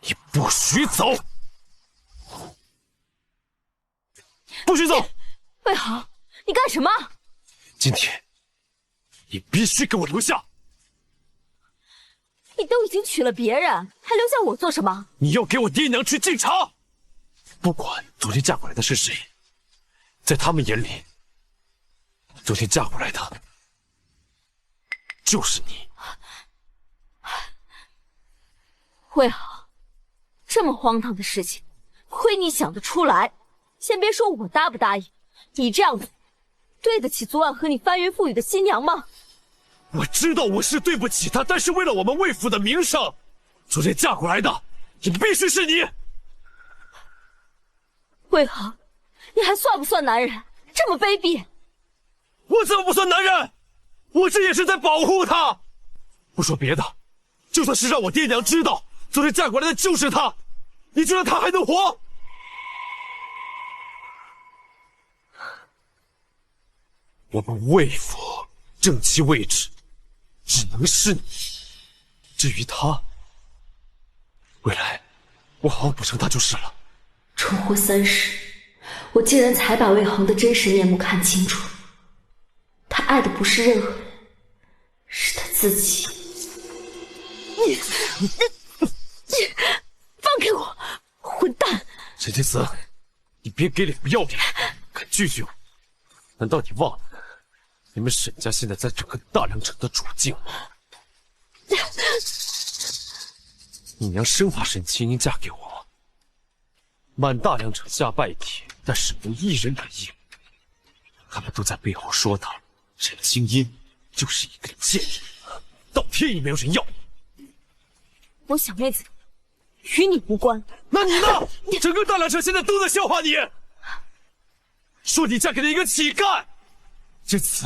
你不许走！不许走！魏航，你干什么？今天你必须给我留下！你都已经娶了别人，还留下我做什么？你要给我爹娘去敬茶！不管昨天嫁过来的是谁，在他们眼里，昨天嫁过来的就是你。魏航，这么荒唐的事情，亏你想得出来。先别说我答不答应，你这样子对得起昨晚和你翻云覆雨的新娘吗？我知道我是对不起她，但是为了我们魏府的名声，昨天嫁过来的也必须是你。魏航，你还算不算男人？这么卑鄙！我怎么不算男人？我这也是在保护她。不说别的，就算是让我爹娘知道昨天嫁过来的就是她，你觉得她还能活？我们魏府正妻位置只能是你，至于她，未来我好好补偿她就是了。重活30，我竟然才把魏航的真实面目看清楚。他爱的不是任何人，是他自己。你放开我，混蛋！沈清慈，你别给脸不要脸，敢拒绝我？难道你忘了你们沈家现在在整个大梁城的处境吗？你娘生怕沈清音嫁给我，满大梁城下拜帖，但是没一人敢应。他们都在背后说他沈清音就是一个贱人，倒贴也没有人要。我小妹子与你无关。那你呢？整个大梁城现在都在笑话你，说你嫁给了一个乞丐。这次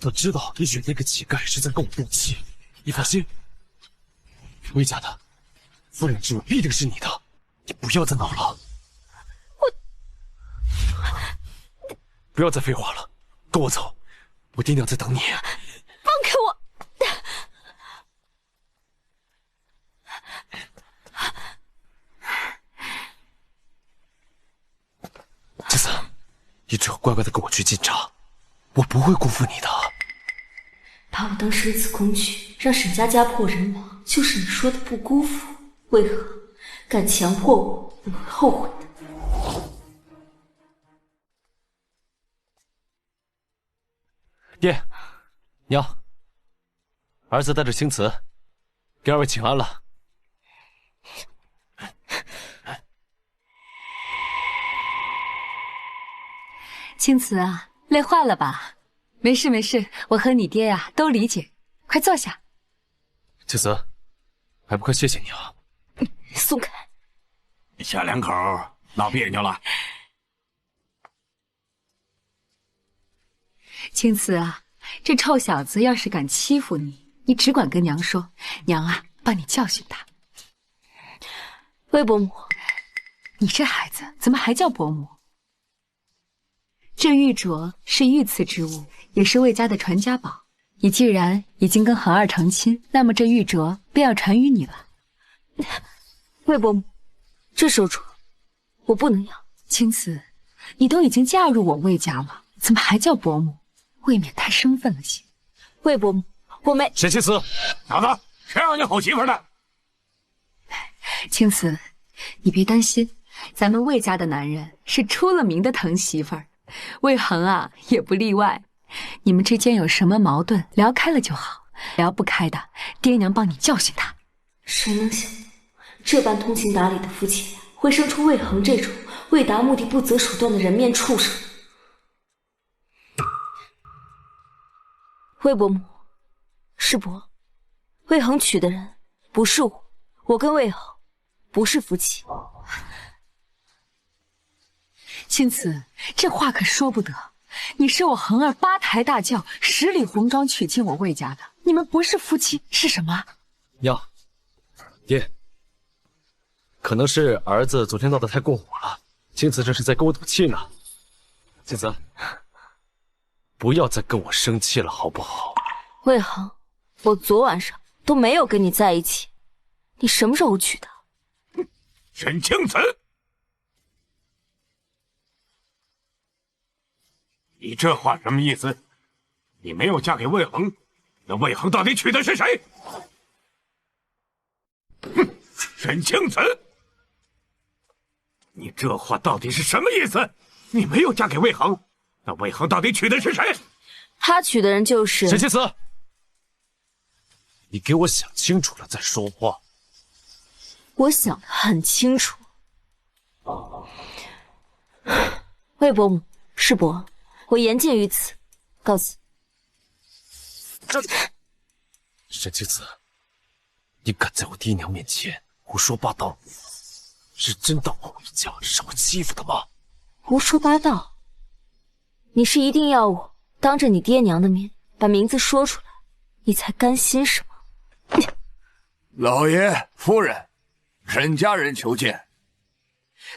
都知道你选那个乞丐是在跟我赌气。你放心，魏家的夫人之位必定是你的，你不要再闹了。不要再废话了，跟我走，我爹娘在等你。放开我！这次你只要乖乖的跟我去进茶，我不会辜负你的。把我当生死工具，让沈家家破人亡，就是你说的不辜负。为何敢强迫我？我会后悔的。爹，娘，儿子带着青瓷给二位请安了。青瓷啊，累坏了吧？没事没事，我和你爹呀都理解。快坐下。青瓷，还不快谢谢你啊！松开！小两口闹别扭了。青瓷啊，这臭小子要是敢欺负你，你只管跟娘说，娘啊帮你教训他。魏伯母，你这孩子怎么还叫伯母？这玉镯是御赐之物，也是魏家的传家宝。你既然已经跟恒儿成亲，那么这玉镯便要传于你了。魏伯母，这手镯我不能要。青瓷，你都已经嫁入我魏家了，怎么还叫伯母？未免太生分了些。魏伯母，我没。沈青瓷，小子，谁让你吼媳妇的？青瓷，你别担心，咱们魏家的男人是出了名的疼媳妇儿，魏恒啊也不例外。你们之间有什么矛盾，聊开了就好，聊不开的，爹娘帮你教训他。谁能想到，这般通情达理的夫妻俩，会生出魏恒这种为达目的不择手段的人面畜生？魏伯母，世伯，魏恒娶的人不是我，我跟魏恒不是夫妻。青瓷，这话可说不得。你是我恒儿8抬大轿10里红妆娶进我魏家的，你们不是夫妻是什么？娘，爹，可能是儿子昨天闹得太过火了，青瓷这是在跟我赌气呢。青瓷，不要再跟我生气了，好不好？魏恒，我昨晚上都没有跟你在一起，你什么时候娶的？沈青瓷，你这话什么意思？你没有嫁给魏恒，那魏恒到底娶的是谁？哼，沈青瓷，你这话到底是什么意思？你没有嫁给魏恒，那魏恒到底娶的是谁？他娶的人就是沈青瓷，你给我想清楚了再说话。我想得很清楚。魏伯母，世伯，我言尽于此，告辞。沈青瓷，你敢在我爹娘面前胡说八道，是真当我魏家是我欺负的吗？胡说八道？你是一定要我当着你爹娘的面把名字说出来，你才甘心是吗？老爷、夫人，沈家人求见。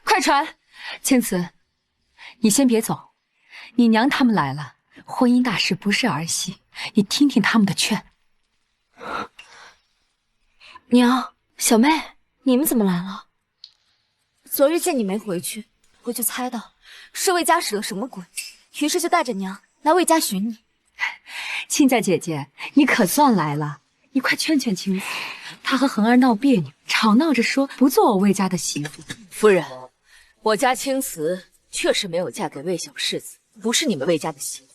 快传！青瓷，你先别走，你娘他们来了，婚姻大事不是儿戏，你听听他们的劝。娘，小妹，你们怎么来了？昨日见你没回去，我就猜到是魏家使了什么鬼，于是就带着娘来魏家寻你。亲家姐姐，你可算来了，你快劝劝青瓷，她和恒儿闹别扭，吵闹着说不做我魏家的媳妇。夫人，我家青瓷确实没有嫁给魏小世子，不是你们魏家的媳妇。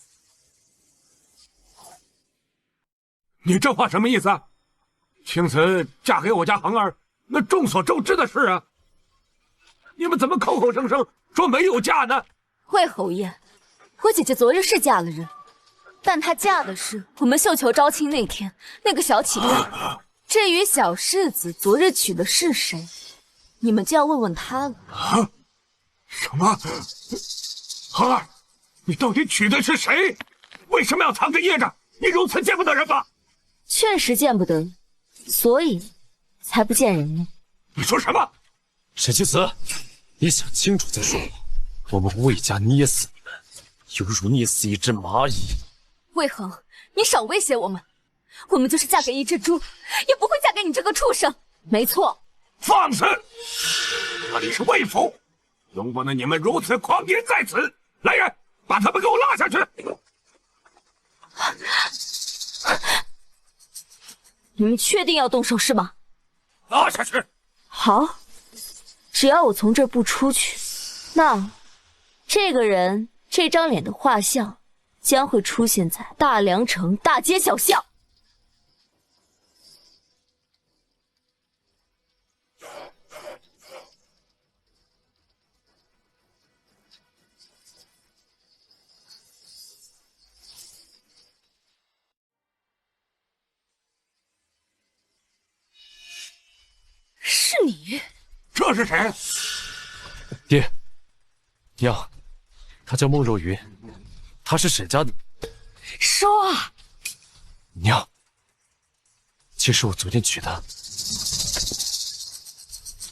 你这话什么意思啊？青瓷嫁给我家恒儿，那众所周知的事啊！你们怎么口口声声说没有嫁呢？魏侯爷，我姐姐昨日是嫁了人，但她嫁的是我们绣球招亲那天那个小乞丐。至于小世子昨日娶的是谁，你们就要问问他了。啊？什么？恒儿，你到底娶的是谁？为什么要藏着掖着？你如此见不得人吗？确实见不得人，所以才不见人呢。你说什么？沈青瓷，你想清楚再说话。我们魏家捏死你们，犹如捏死一只蚂蚁。魏恒，你少威胁我们，我们就是嫁给一只猪，也不会嫁给你这个畜生。没错。放肆！这里是魏府，容不得你们如此狂言在此。来人，把他们给我拉下去！你们确定要动手是吗？拉下去！好，只要我从这儿不出去，那这个人这张脸的画像将会出现在大梁城大街小巷。是你？这是谁？爹，娘，她叫孟若云，她是沈家的。说啊！娘，其实我昨天娶的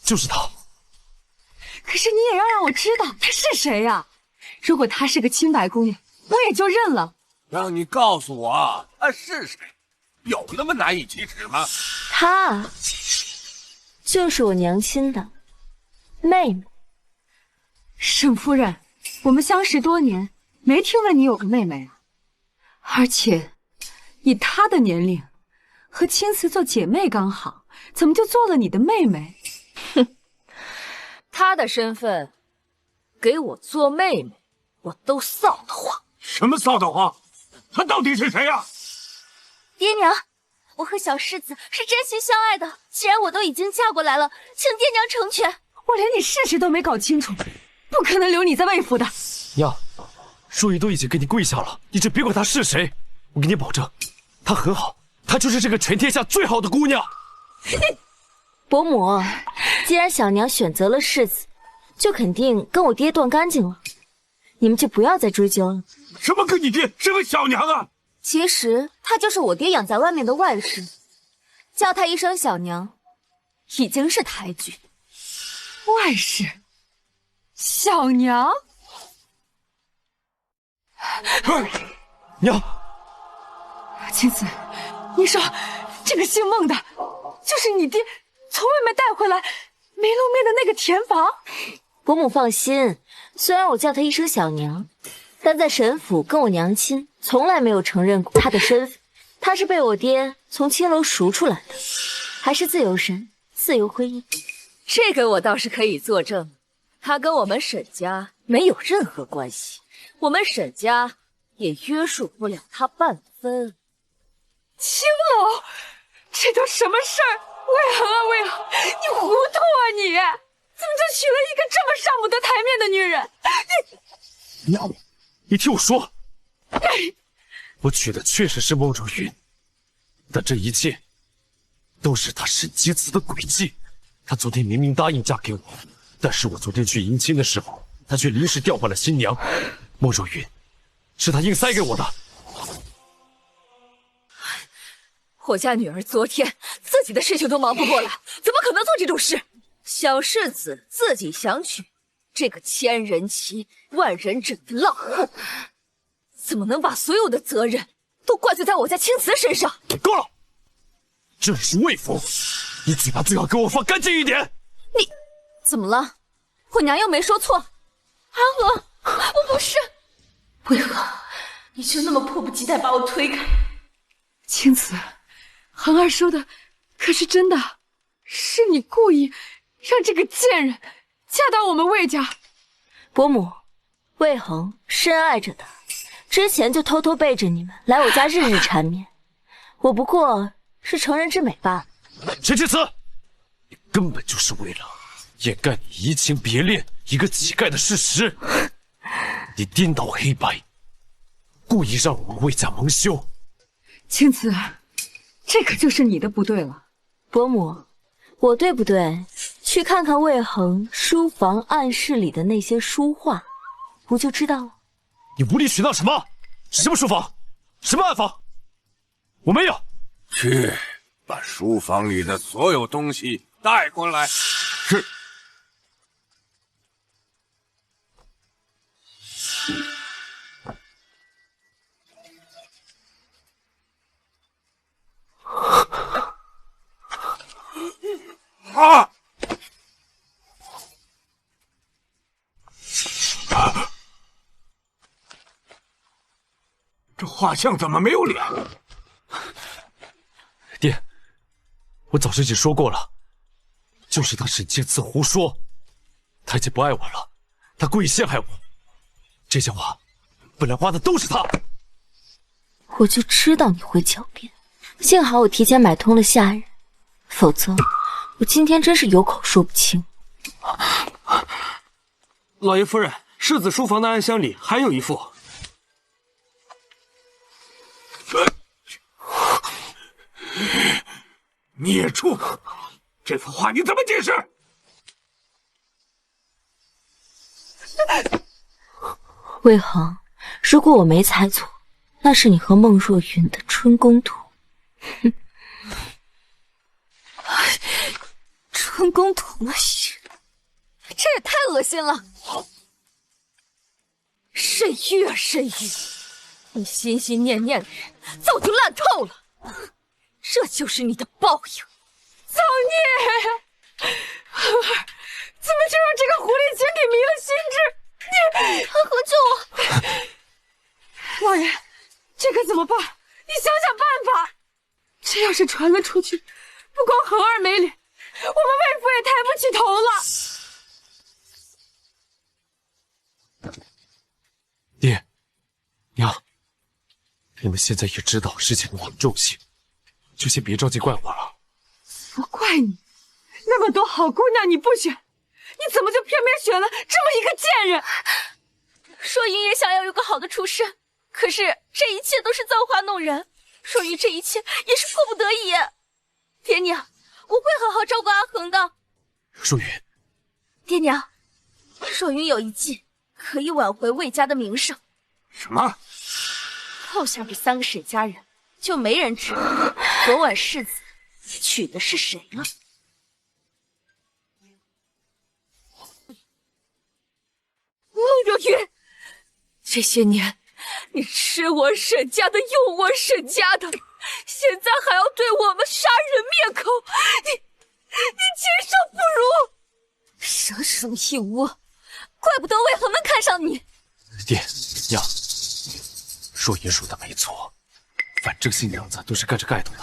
就是她。可是你也要让我知道她是谁呀？如果她是个清白姑娘，我也就认了。让你告诉我她是谁，有那么难以启齿吗？她就是我娘亲的妹妹。沈夫人，我们相识多年，没听闻你有个妹妹啊。而且，以她的年龄，和青瓷做姐妹刚好，怎么就做了你的妹妹？哼，她的身份，给我做妹妹，我都臊得慌。什么臊得慌？她到底是谁呀？爹娘，我和小世子是真心相爱的。既然我都已经嫁过来了，请爹娘成全。我连你事实都没搞清楚，不可能留你在魏府的。娘，淑仪都已经给你跪下了，你就别管她是谁。我给你保证，她很好，她就是这个全天下最好的姑娘。伯母，既然小娘选择了世子，就肯定跟我爹断干净了。你们就不要再追究了。什么跟你爹是个小娘啊？其实她就是我爹养在外面的外甥，叫她一声小娘，已经是抬举。外甥，小娘，娘，青瓷，你说这个姓孟的，就是你爹从外面带回来没露面的那个田房？伯母放心，虽然我叫她一声小娘，但在沈府跟我娘亲从来没有承认过她的身份。她是被我爹从青楼赎出来的，还是自由身、自由婚姻。这个我倒是可以作证，她跟我们沈家没有任何关系，我们沈家也约束不了她半分。青楼，这都什么事儿？魏恒啊，魏恒，你糊涂啊你！怎么就娶了一个这么上不得台面的女人？娘，你听我说，我娶的确实是孟若云，但这一切都是他沈清瓷的诡计。他昨天明明答应嫁给我，但是我昨天去迎亲的时候，他却临时调换了新娘。孟若云是他硬塞给我的。我家女儿昨天自己的事情都忙不过来，怎么可能做这种事？小世子自己想娶这个千人骑万人整的浪妇，怎么能把所有的责任都怪罪在我家青瓷身上？够了！这里是魏府，你嘴巴最好给我放干净一点。你怎么了？我娘又没说错。阿娥，我不是。为何你就那么迫不及待把我推开？青瓷，恒儿说的可是真的？是你故意让这个贱人嫁到我们魏家？伯母，魏恒深爱着她，之前就偷偷背着你们来我家日日缠绵，我不过是成人之美罢了。沈清瓷，你根本就是为了掩盖你移情别恋一个乞丐的事实，你颠倒黑白，故意让我们魏家蒙羞。青瓷，这可就是你的不对了。伯母，我对不对？去看看魏恒书房暗室里的那些书画，不就知道了？你无理取闹什么？什么书房？什么暗房？我没有。去，把书房里的所有东西带过来。是。啊！这画像怎么没有脸？爹，我早就已经说过了，就是他沈清瓷胡说，他已经不爱我了，他故意陷害我。这些话本来画的都是他。我就知道你会狡辩，幸好我提前买通了下人，否则我今天真是有口说不清。老爷夫人，世子书房的暗箱里还有一幅。孽畜！这幅画你怎么解释？魏恒，如果我没猜错，那是你和孟若云的春宫图。哼，春宫图是，这也太恶心了。越深郁。你心心念念的人早就烂透了，这就是你的报应。造孽！恒儿，怎么就让这个狐狸精给迷了心智？恒河救我！老爷，这可怎么办？你想想办法。这要是传了出去，不光恒儿没脸，我们魏府也抬不起头了。爹，娘，你们现在也知道事情的严重性，就先别着急怪我了。不怪你，那么多好姑娘你不选，你怎么就偏偏选了这么一个贱人？若云也想要有个好的出身，可是这一切都是造化弄人。若云这一切也是迫不得已。爹娘，我会好好照顾阿恒的。若云，爹娘，若云有一计可以挽回魏家的名声。什么？扣下这3个沈家人，就没人知道昨晚世子娶的是谁了。若云，这些年你吃我沈家的，用我沈家的，现在还要对我们杀人灭口，你禽兽不如！蛇生一窝，怪不得魏恒能看上你。爹娘，若云说的没错，反正新娘子都是盖着盖头的，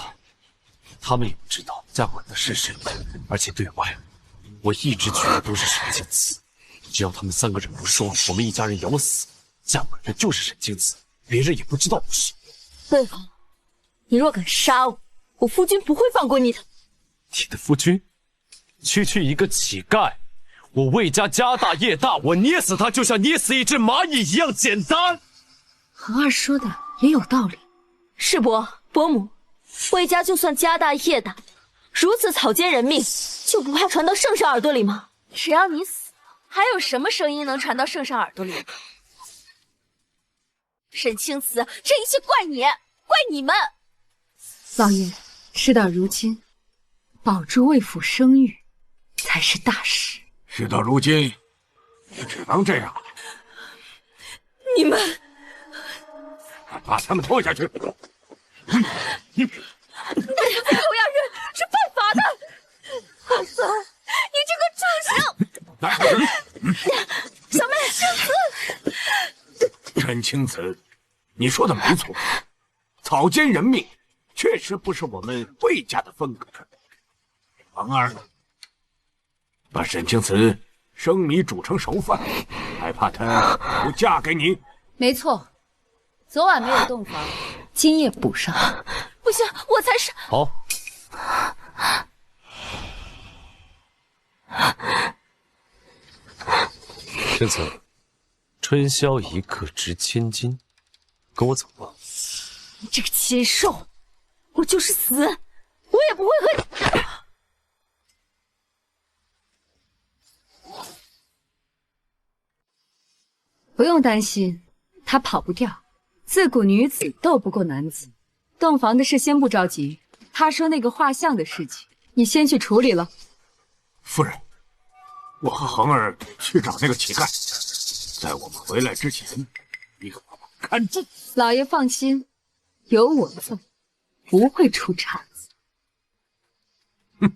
他们也不知道嫁过来的是谁，而且对外，我一直娶的都是沈清子。只要他们3个人不说，我们一家人咬死，嫁过来的就是沈清子，别人也不知道我是。魏恒，你若敢杀我，我夫君不会放过你的。你的夫君？区一个乞丐，我魏家家大业大，我捏死他就像捏死一只蚂蚁一样简单。恒儿说的也有道理。世伯、伯母，魏家就算家大业大，如此草菅人命，就不怕传到圣上耳朵里吗？只要你死，还有什么声音能传到圣上耳朵里？沈清慈，这一切怪你，怪你们！老爷，事到如今，保住魏府声誉才是大事。事到如今，只能这样。你们把他们拖下去！狗咬人是犯法的！恒子，你这个畜生！小妹，清子，沈清子，你说的没错，草菅人命确实不是我们魏家的风格。恒儿，把沈清子生米煮成熟饭，还怕她不嫁给你？没错，昨晚没有洞房，今夜补上。不行，我才是。好。清子，春宵一刻值千金，跟我走吧。你这个禽兽，我就是死，我也不会和你。不用担心，他跑不掉。自古女子斗不过男子，洞房的事先不着急。他说那个画像的事情，你先去处理了。夫人，我和恒儿去找那个乞丐，在我们回来之前，你可把他看住。老爷放心，有我在，不会出岔子。哼。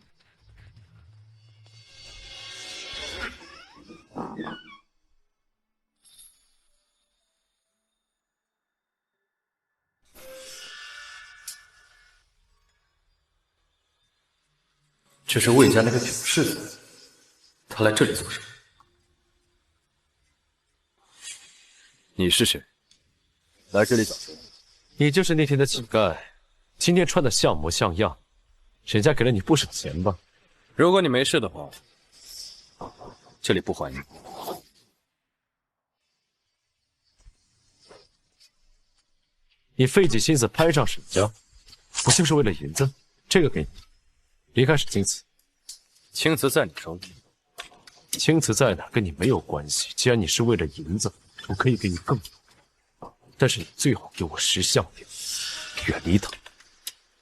这是魏家那个囧世子，他来这里做什么？你是谁？来这里找谁？你就是那天的乞丐，今天穿的像模像样，沈家给了你不少钱吧？如果你没事的话，这里不还你。你费尽心思攀上沈家，不就是为了银子？这个给你。离开沈青瓷，青瓷在你手里，青瓷在哪跟你没有关系。既然你是为了银子，我可以给你更多，但是你最好给我识相点，远离他。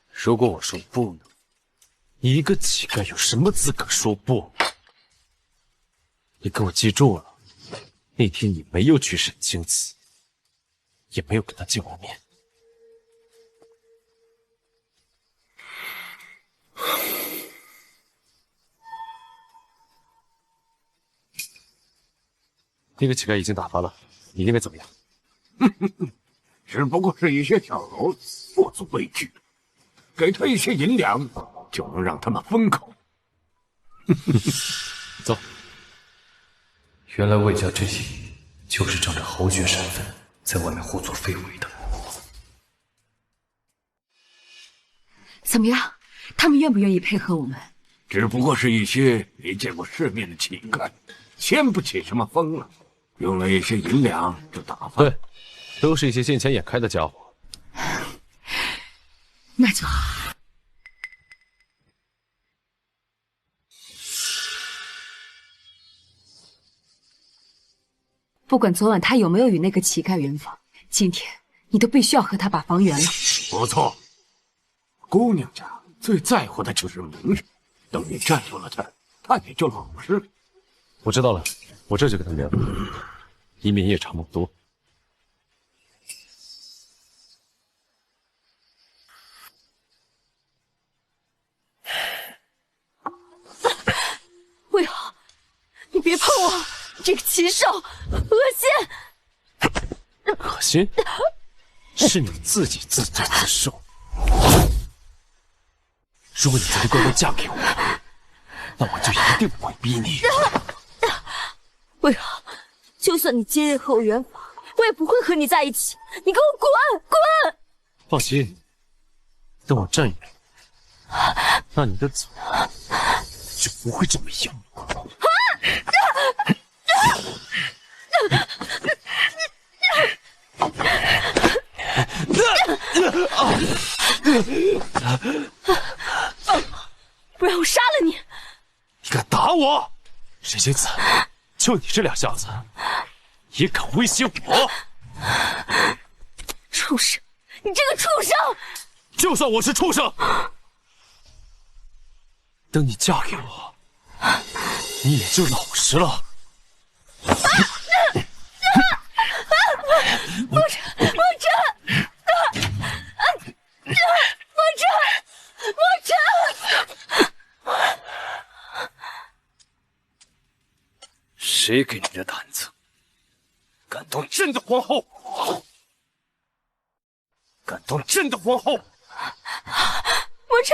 如果我说不呢？你一个乞丐有什么资格说不？你给我记住了，那天你没有娶沈青瓷，也没有跟他见过面。那个乞丐已经打发了，你认为怎么样？只不过是一些小猴子，不足为惧。给他一些银两，就能让他们封口。走。原来魏家这些就是仗着侯爵身份，在外面胡作非为的。怎么样？他们愿不愿意配合我们？只不过是一些没见过世面的乞丐，牵不起什么风了。用了一些银两就打发。对，都是一些见钱眼开的家伙。那就好。不管昨晚他有没有与那个乞丐圆房，今天你都必须要和他把房圆了。不错，姑娘家最在乎的就是名声，等你占有了他，他也就老实了。我知道了，我这就跟他圆了，以免夜长梦多。魏豪，你别碰我，这个禽兽，恶心！恶心？是你自己自作自受。如果你昨天乖乖嫁给我，那我就一定不会逼你。魏豪，就算你今日和我圆房，我也不会和你在一起。你给我滚！滚！放心，等我占有了，那你的嘴就不会这么硬。不然我杀了你！你敢打我？沈星子，就你这两下子，也敢威胁我？畜生！你这个畜生！就算我是畜生，等你嫁给我，你也就老实了。梦辰，梦辰，梦辰，梦辰！谁给你的胆子，敢动朕的皇后？敢动朕的皇后？梦辰，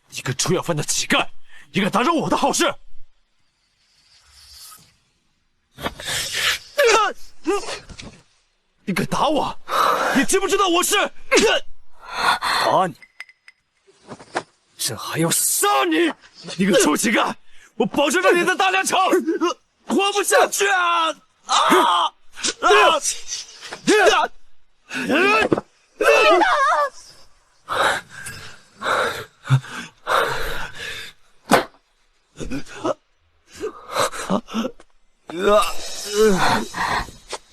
一个出要饭的乞丐，也敢打扰我的好事？你敢打我？你知不知道我是？打你！朕还要杀你！你个臭乞丐！我保证让你在大梁城活不下去啊！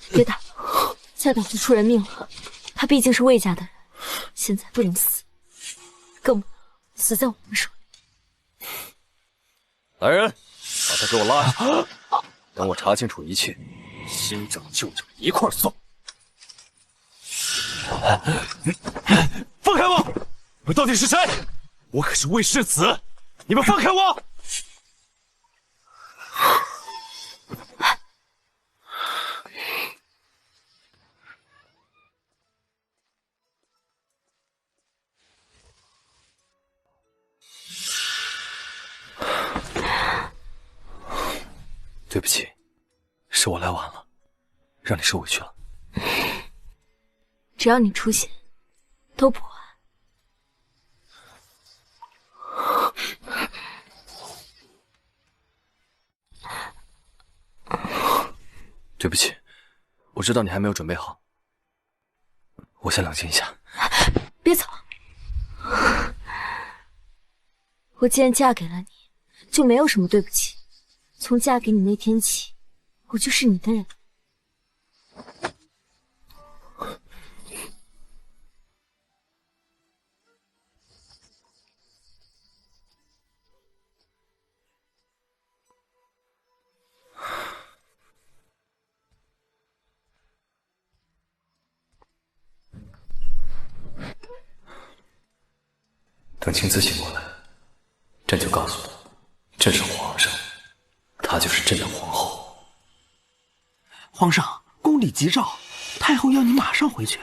别打，夏导就出人命了。他毕竟是魏家的人，现在不能死，更不能死在我们手里。来人，把他给我拉下！等我查清楚一切，新长旧长一块算。放开我！我到底是谁？我可是魏世子！你们放开我！对不起，是我来晚了，让你受委屈了。只要你出现，都不晚。对不起，我知道你还没有准备好，我先冷静一下。别走！我既然嫁给了你，就没有什么对不起。从嫁给你那天起，我就是你的人。等青瓷醒过来，朕就告诉他，朕是皇上，她就是朕的皇后。皇上，宫里急召，太后要你马上回去。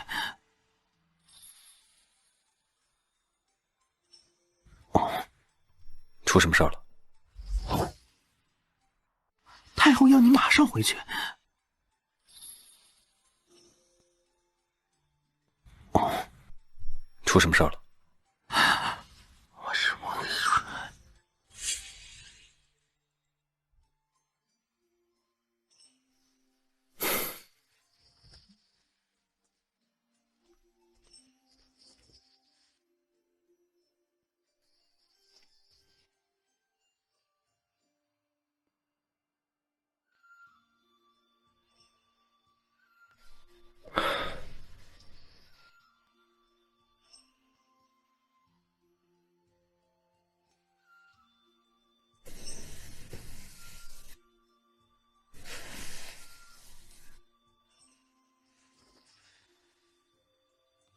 出什么事儿了？太后要你马上回去。出什么事儿了？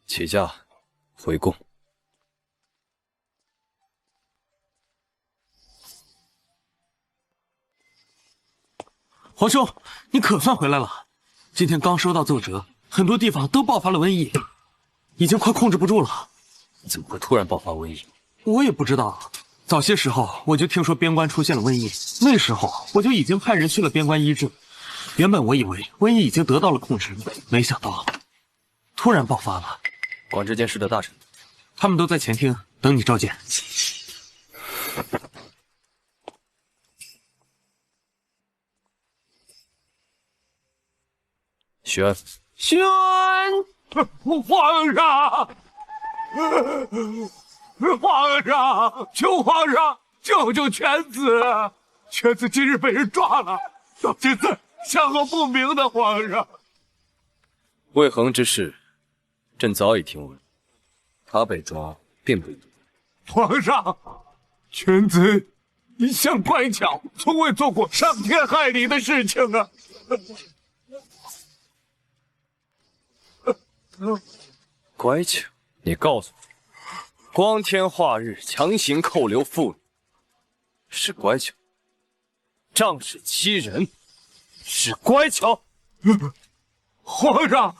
起驾，回宫。皇兄，你可算回来了。今天刚收到奏折，很多地方都爆发了瘟疫，已经快控制不住了。怎么会突然爆发瘟疫？我也不知道。早些时候我就听说边关出现了瘟疫，那时候我就已经派人去了边关医治。原本我以为瘟疫已经得到了控制，没想到突然爆发了。管这件事的大臣，他们都在前厅等你召见。宣，宣，皇上，皇上，求皇上救救犬子！犬子今日被人抓了，到现在下落不明的，皇上。魏恒之事，朕早已听闻，他被抓并不意外。皇上，犬子一向乖巧，从未做过伤天害理的事情啊。乖巧？你告诉我，光天化日强行扣留妇女是乖巧，仗势欺人是乖巧？皇上，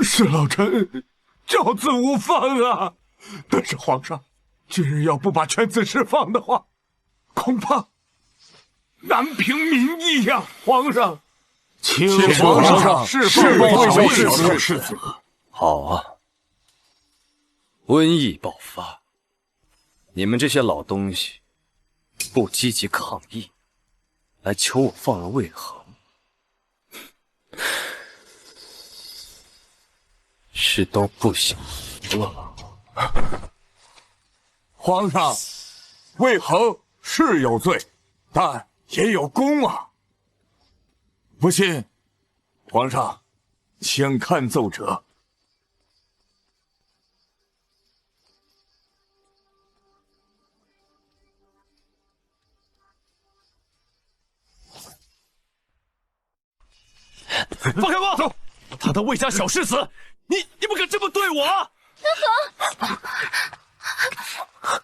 是老臣教子无方啊！但是皇上，今日要不把犬子释放的话，恐怕难平民意呀！皇上，请皇上释放小世子。好啊，瘟疫爆发，你们这些老东西不积极抗议，来求我放了魏恒，是都不想了。皇上，魏恒是有罪，但也有功啊！不信，皇上，请看奏折。放开我！走，堂堂魏家小世子，你不敢这么对我！南恒，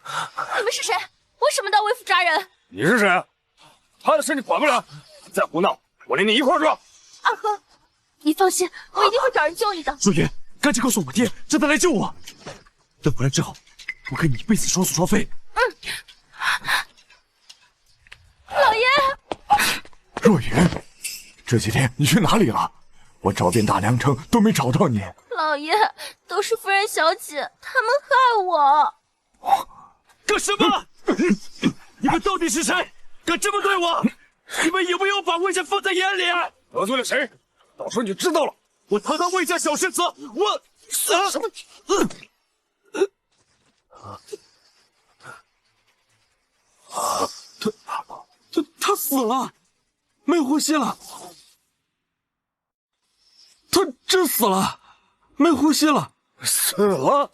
你们是谁？为什么到魏府抓人？你是谁？他的事你管不了，再胡闹，我连你一块抓。阿恒，你放心，我一定会找人救你的。若云，赶紧告诉我爹，让他来救我。等回来之后，我跟你一辈子双宿双飞。老爷，若云，这几天你去哪里了？我找遍大梁城都没找到你。老爷，都是夫人小姐，他们害我。干什么？你们到底是谁？敢这么对我？你们有没有把魏家放在眼里？得罪了谁？到时候你就知道了。我堂堂魏家小世子，我什么？他死了，没呼吸了。他真死了，没呼吸了。死了？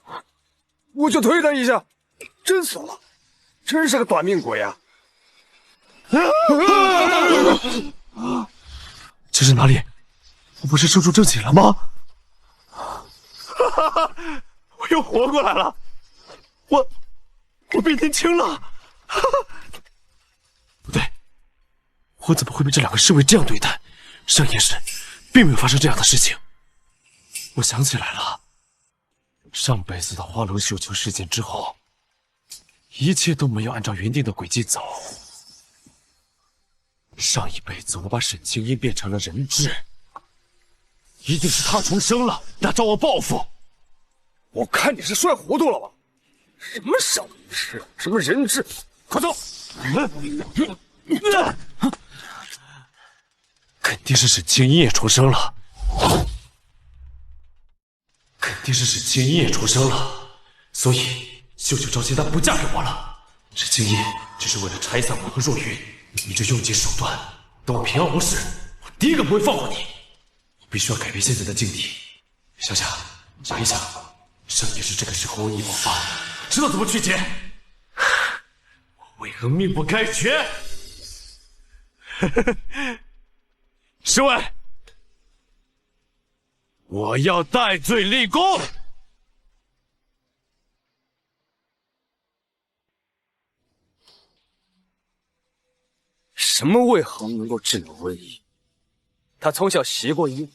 我就推他一下，真死了，真是个短命鬼啊！这是哪里？我不是寿终正寝了吗？我又活过来了！我变年轻了。不对，我怎么会被这两个侍卫这样对待？上夜时并没有发生这样的事情。我想起来了，上辈子的花楼绣球事件之后，一切都没有按照原定的轨迹走。上一辈子我把沈清音变成了人质，一定是她重生了，来找我报复。我看你是摔糊涂了吧？什么小事，什么人质，快走！肯定是沈清音也重生了，所以绣球招亲她不嫁给我了。沈清音只是为了拆散我和若云，你就用尽手段。等我平安无事，我第一个不会放过你。我必须要改变现在的境地。想一想，上夜是这个时候瘟疫爆发，知道怎么去解。我为何命不该绝？侍卫，我要戴罪立功。什么魏恒能够治疗瘟疫？他从小习过医，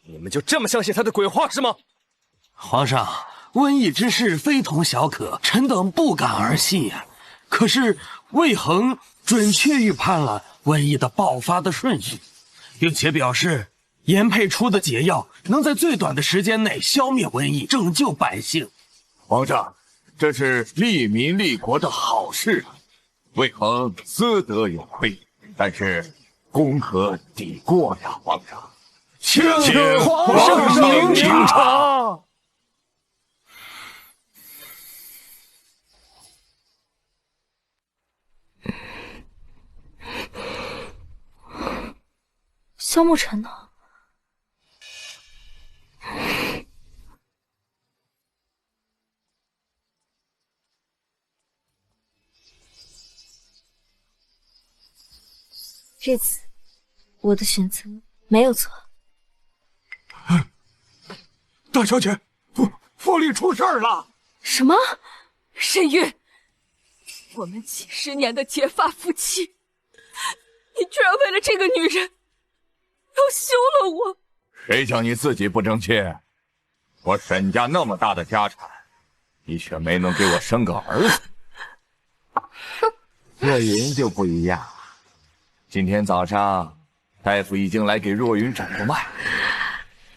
你们就这么相信他的鬼话是吗？皇上，瘟疫之事非同小可，臣等不敢儿戏呀。可是魏恒准确预判了瘟疫的爆发的顺序，并且表示研配出的解药能在最短的时间内消灭瘟疫，拯救百姓。皇上，这是利民利国的好事啊！魏恒私德有亏，但是功可抵过呀，皇上。请皇上明察。萧沐尘呢？这次我的选择没有错。大小姐，府里出事了！什么？沈玉，我们几十年的结发夫妻，你居然为了这个女人要休了我？谁叫你自己不争气？我沈家那么大的家产，你却没能给我生个儿子。若云就不一样，今天早上大夫已经来给若云诊过脉，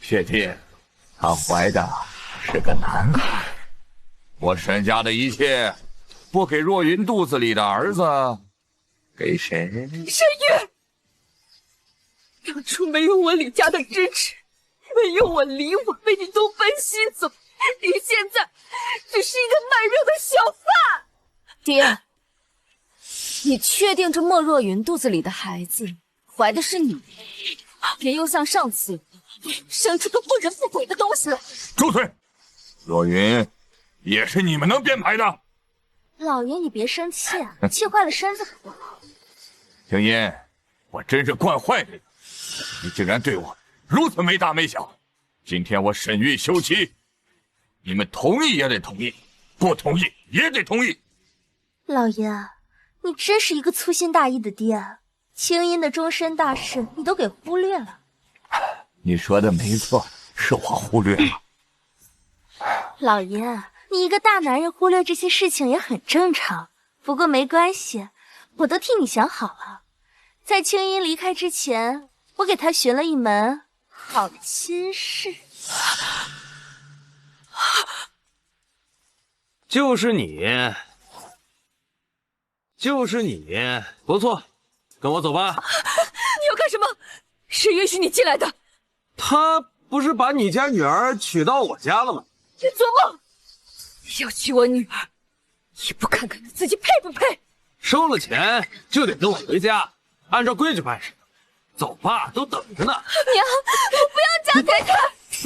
确定她怀的是个男孩。我沈家的一切，不给若云肚子里的儿子，给谁？沈玉，当初没有我李家的支持，没有我李婉为你东奔西走，你现在只是一个卖肉的小贩。爹，你确定这莫若云肚子里的孩子怀的是你？别又像上次生出个不人不鬼的东西来！住嘴！若云也是你们能编排的。老爷，你别生气啊，气坏了身子可不好。青音，我真是惯坏你了，你竟然对我如此没大没小。今天我沈玉休妻，你们同意也得同意，不同意也得同意。老爷，你真是一个粗心大意的爹，青音的终身大事你都给忽略了。你说的没错，是我忽略了。老爷，你一个大男人忽略这些事情也很正常，不过没关系，我都替你想好了。在青音离开之前，我给她寻了一门好亲事。就是你，不错，跟我走吧。你要干什么？谁允许你进来的？他不是把你家女儿娶到我家了吗？你做梦！要娶我女儿，也不看看你自己配不配？收了钱就得跟我回家，按照规矩办事。走吧，都等着呢。娘，我不要嫁给他，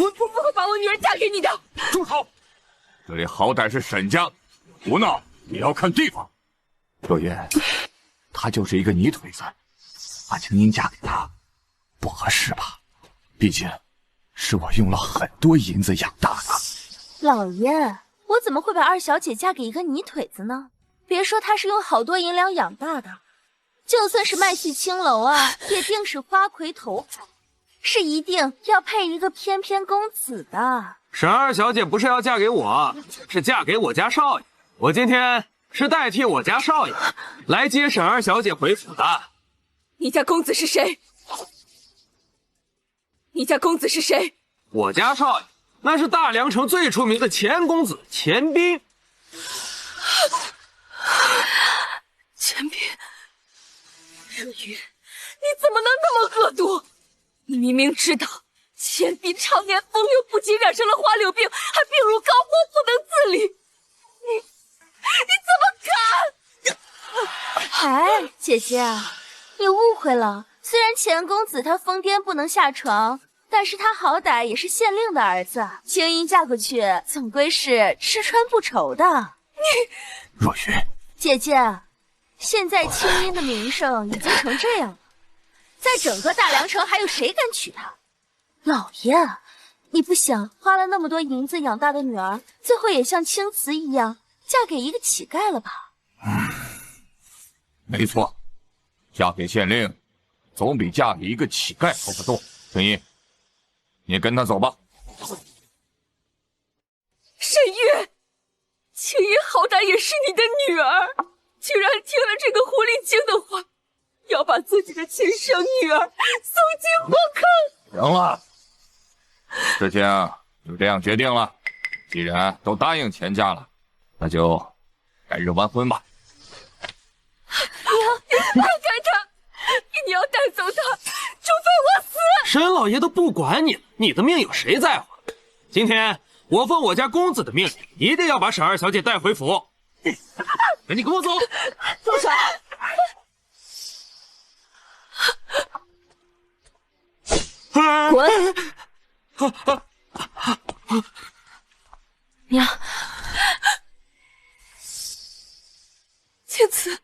我不会把我女儿嫁给你的。住口！这里好歹是沈家，胡闹也要看地方。若云，她就是一个泥腿子，把青音嫁给他不合适吧？毕竟是我用了很多银子养大的。老爷，我怎么会把二小姐嫁给一个泥腿子呢？别说她是用好多银两养大的，就算是麦序青楼啊，也定是花魁头牌，是一定要配一个翩翩公子的。沈二小姐不是要嫁给我，是嫁给我家少爷。我今天是代替我家少爷来接沈二小姐回府的。你家公子是谁？你家公子是谁？我家少爷那是大梁城最出名的钱公子钱斌。钱斌，若云，你怎么能那么恶毒？你明明知道钱斌常年风流，不仅染上了花柳病，还病入膏肓，不能自理。你怎么敢？哎，姐姐，你误会了。虽然钱公子他疯癫不能下床，但是他好歹也是县令的儿子，青音嫁过去总归是吃穿不愁的。若云，姐姐，现在青音的名声已经成这样了，在整个大梁城还有谁敢娶她？老爷，你不想花了那么多银子养大的女儿，最后也像青瓷一样嫁给一个乞丐了吧？没错，嫁给县令总比嫁给一个乞丐好得多。青衣，你跟他走吧。沈月，青衣好歹也是你的女儿，居然听了这个狐狸精的话，要把自己的亲生女儿送进火坑。行了，事情就这样决定了。既然都答应钱家了，那就改日完婚吧。放开他！你要带走他，除非我死！沈老爷都不管你了，你的命有谁在乎？今天我奉我家公子的命令，一定要把沈二小姐带回府。你跟我走！住手！滚！娘，青瓷，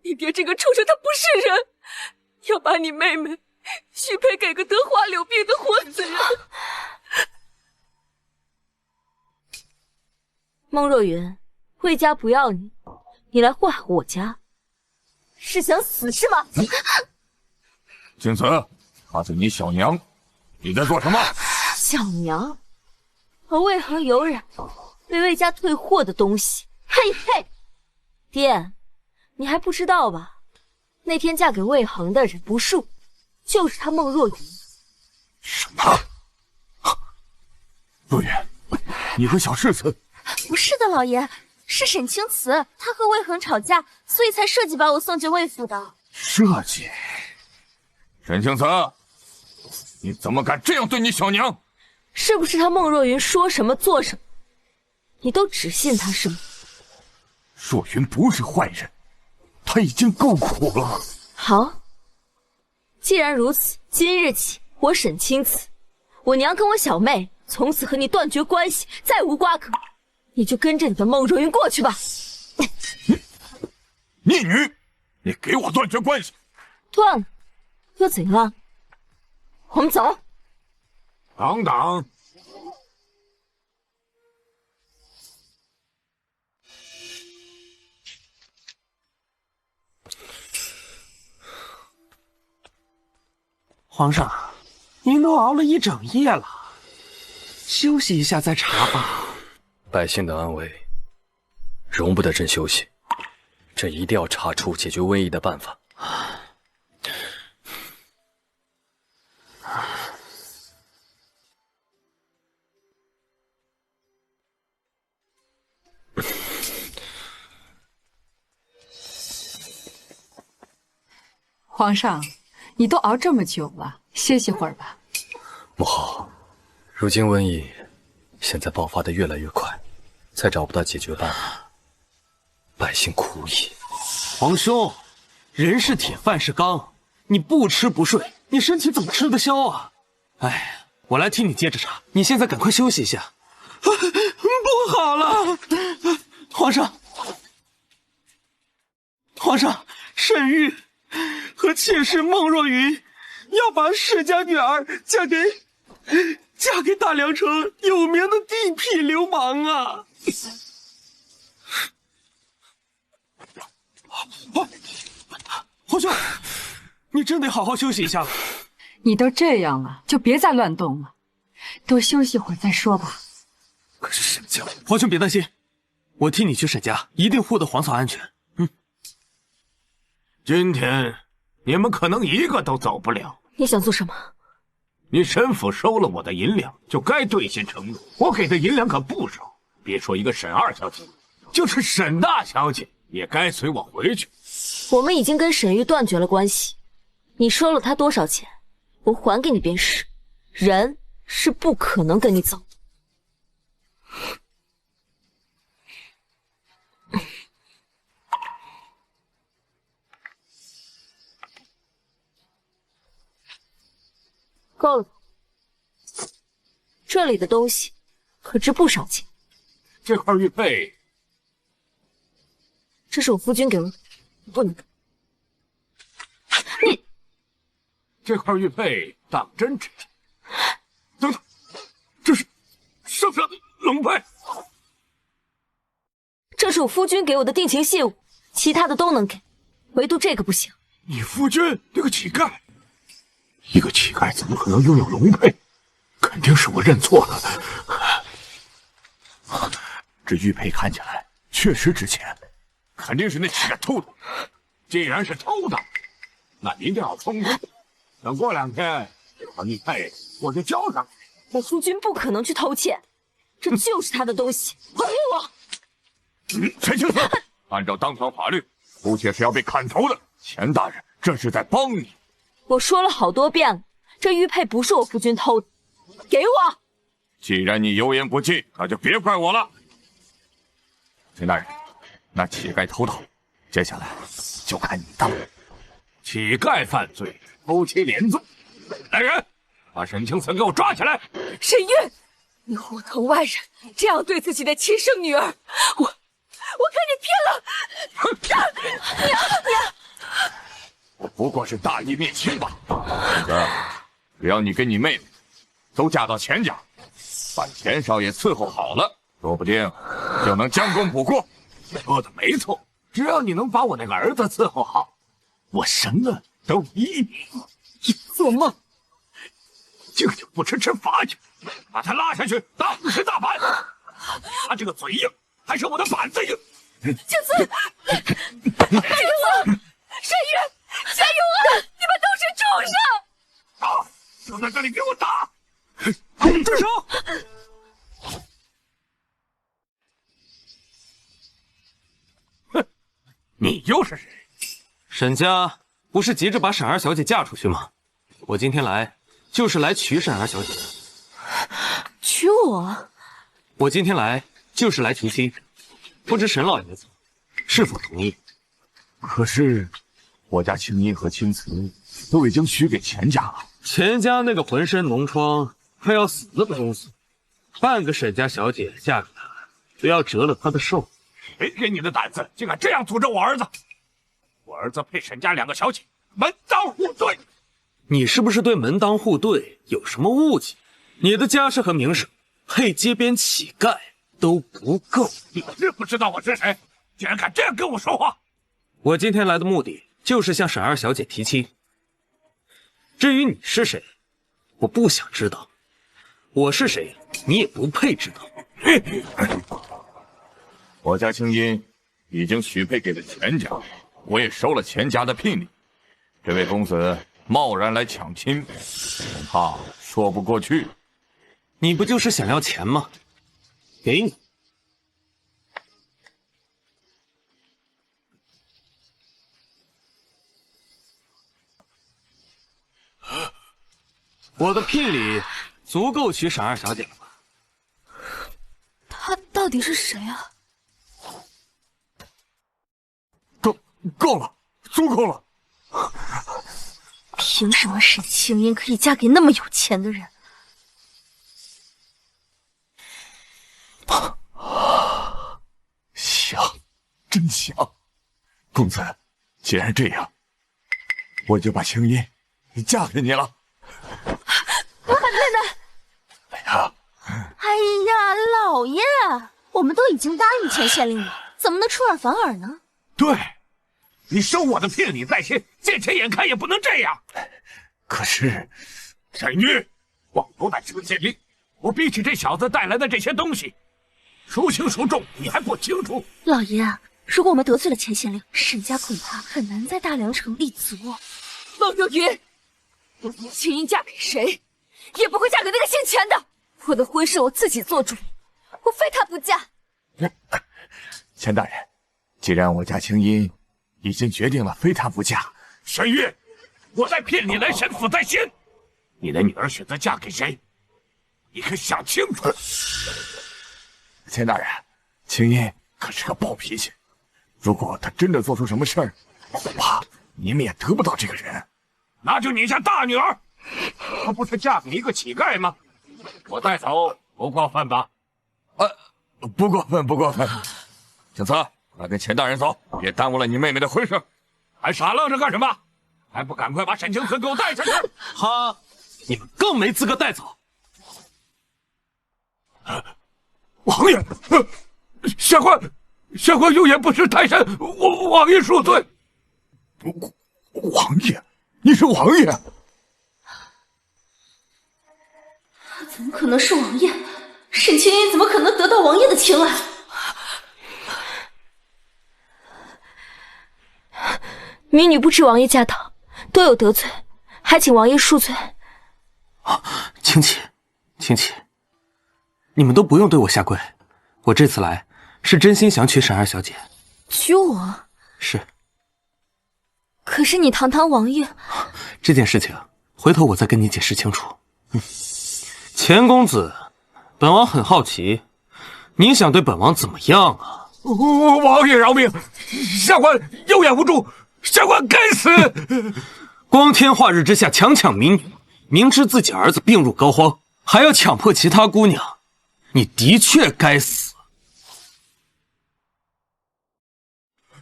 你爹这个畜生他不是人，要把你妹妹许配给个得花柳病的活死人。孟若云，魏家不要你，你来祸害我家，是想死是吗？青瓷，他是你小娘，你在做什么？小娘，我为何有染被魏家退货的东西？呸呸！爹，你还不知道吧？那天嫁给魏恒的人不是我，就是他孟若云。什么？若云，你和小世子？不是的，老爷，是沈青瓷，他和魏恒吵架，所以才设计把我送进魏府的。设计？沈青瓷，你怎么敢这样对你小娘？是不是他孟若云说什么做什么，你都只信他是吗？若云不是坏人，他已经够苦了。好，既然如此，今日起我沈青瓷，我娘跟我小妹从此和你断绝关系，再无瓜葛。你就跟着你的孟若云过去吧。逆女，你给我断绝关系！断了又怎样？我们走。等等，皇上，您都熬了一整夜了，休息一下再查吧。百姓的安危容不得朕休息，朕一定要查出解决瘟疫的办法。皇上，你都熬这么久了，歇息会儿吧。母后，如今瘟疫现在爆发的越来越快，再找不到解决办法，百姓苦矣。皇兄，人是铁，饭是钢，你不吃不睡，你身体怎么吃得消啊？哎，我来替你接着查，你现在赶快休息一下。不好了，皇上，沈玉和妾室孟若云要把世家女儿嫁给大梁城有名的地痞流氓啊！皇兄，你真得好好休息一下了。你都这样了，就别再乱动了，多休息会儿再说吧。可是沈家，皇兄别担心，我替你去沈家，一定护得皇嫂安全。今天你们可能一个都走不了。你想做什么？你沈府收了我的银两，就该兑现承诺。我给的银两可不少，别说一个沈二小姐，就是沈大小姐也该随我回去。我们已经跟沈玉断绝了关系，你收了他多少钱，我还给你便是。人是不可能跟你走。够了，这里的东西可值不少钱。这块玉佩，这是我夫君给我的，不能给。你这块玉佩当真值钱？等等，这是圣上的龙佩。这是我夫君给我的定情信物，其他的都能给，唯独这个不行。你夫君那个乞丐，一个乞丐怎么可能拥有龙佩？肯定是我认错了。这玉佩看起来确实值钱，肯定是那乞丐偷的。既然是偷的，那一定要充公。等过2天，这块玉佩我就交上去。我夫君不可能去偷窃，这就是他的东西，还给我！陈青子，按照当朝法律，偷窃是要被砍头的。钱大人这是在帮你。我说了好多遍了，这玉佩不是我夫君偷的，给我！既然你油盐不进，那就别怪我了。陈大人，那乞丐偷盗，接下来就看你的了。乞丐犯罪，偷窃连坐。来人，把沈清慈给我抓起来！沈玉，你虎头外人，这样对自己的亲生女儿，我跟你拼了！娘！我不过是大义灭亲吧。婶儿，只要你跟你妹妹都嫁到钱家，把钱少爷伺候好了，说不定就能将功补过。说的没错，只要你能把我那个儿子伺候好，我什么都依你。你做梦！敬酒不吃吃罚酒，把他拉下去打50大板。他这个嘴硬，还是我的板子硬。青子，给我！沈玉、夏永安，你们都是畜生！打！就在这里给我打！住手！哼，你又是谁？沈家不是急着把沈二小姐嫁出去吗？我今天来就是来娶沈二小姐。娶我？我今天来就是来提亲，不知沈老爷子是否同意？可是我家青音和青瓷都已经许给钱家了。钱家那个浑身脓疮快要死的公子，半个沈家小姐嫁给他，就要折了他的寿。谁给你的胆子，竟敢这样诅咒我儿子？我儿子配沈家2个小姐，门当户对。你是不是对门当户对有什么误解？你的家世和名声，配街边乞丐都不够。你知不知道我是谁？竟然敢这样跟我说话！我今天来的目的就是向沈二小姐提亲。至于你是谁，我不想知道。我是谁，你也不配知道。我家青音已经许配给了钱家，我也收了钱家的聘礼。这位公子贸然来抢亲，恐怕说不过去。你不就是想要钱吗？给你。我的聘礼足够娶沈二小姐了吧？他到底是谁啊？够了，足够了。凭什么沈青音可以嫁给那么有钱的人？香，真香！公子，既然这样，我就把青音嫁给你了。哎呀，老爷，我们都以已经答应前县令了，怎么能出尔反尔呢？对，你收我的聘礼在先，见钱眼开也不能这样。可是，沈玉，广州的陈县令，我比起这小子带来的这些东西，孰轻孰重，你还不清楚？老爷，如果我们得罪了前县令，沈家恐怕很难在大梁城立足。孟若云，我青音嫁给谁，也不会嫁给那个姓钱的。我的婚事我自己做主，我非他不嫁。钱大人，既然我家青音已经决定了非他不嫁，沈玉，我在骗你来神府在先，你的女儿选择嫁给谁，你可想清楚。钱大人，青音可是个暴脾气，如果他真的做出什么事儿，恐怕你们也得不到这个人。那就你家大女儿，她不是嫁给一个乞丐吗？我带走不过分吧？不过分，不过分。景慈，快跟钱大人走，别耽误了你妹妹的婚事。还傻愣着干什么？还不赶快把沈清慈给我带下去！哈，你们更没资格带走。王爷，下官有眼不识泰山，王爷恕罪。王爷，你是王爷？怎么可能是王爷？沈青音怎么可能得到王爷的青睐？民女不知王爷驾到，多有得罪，还请王爷恕罪。亲戚，你们都不用对我下跪，我这次来是真心想娶沈二小姐。娶我？是。可是你堂堂王爷，这件事情回头我再跟你解释清楚。钱公子，本王很好奇，你想对本王怎么样啊？王爷饶命，下官有眼无珠，下官该死！光天化日之下强抢民女，明知自己儿子病入膏肓，还要强迫其他姑娘，你的确该死。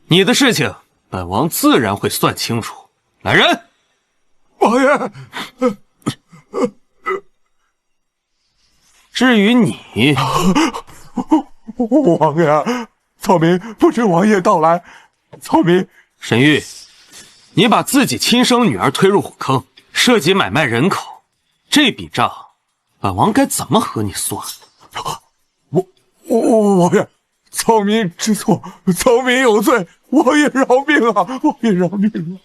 你的事情，本王自然会算清楚。来人！王爷。至于你，王爷，草民不知王爷到来。草民沈玉，你把自己亲生女儿推入火坑，涉及买卖人口，这笔账，本王该怎么和你算？王爷，草民知错，草民有罪，王爷饶命啊！王爷饶命啊！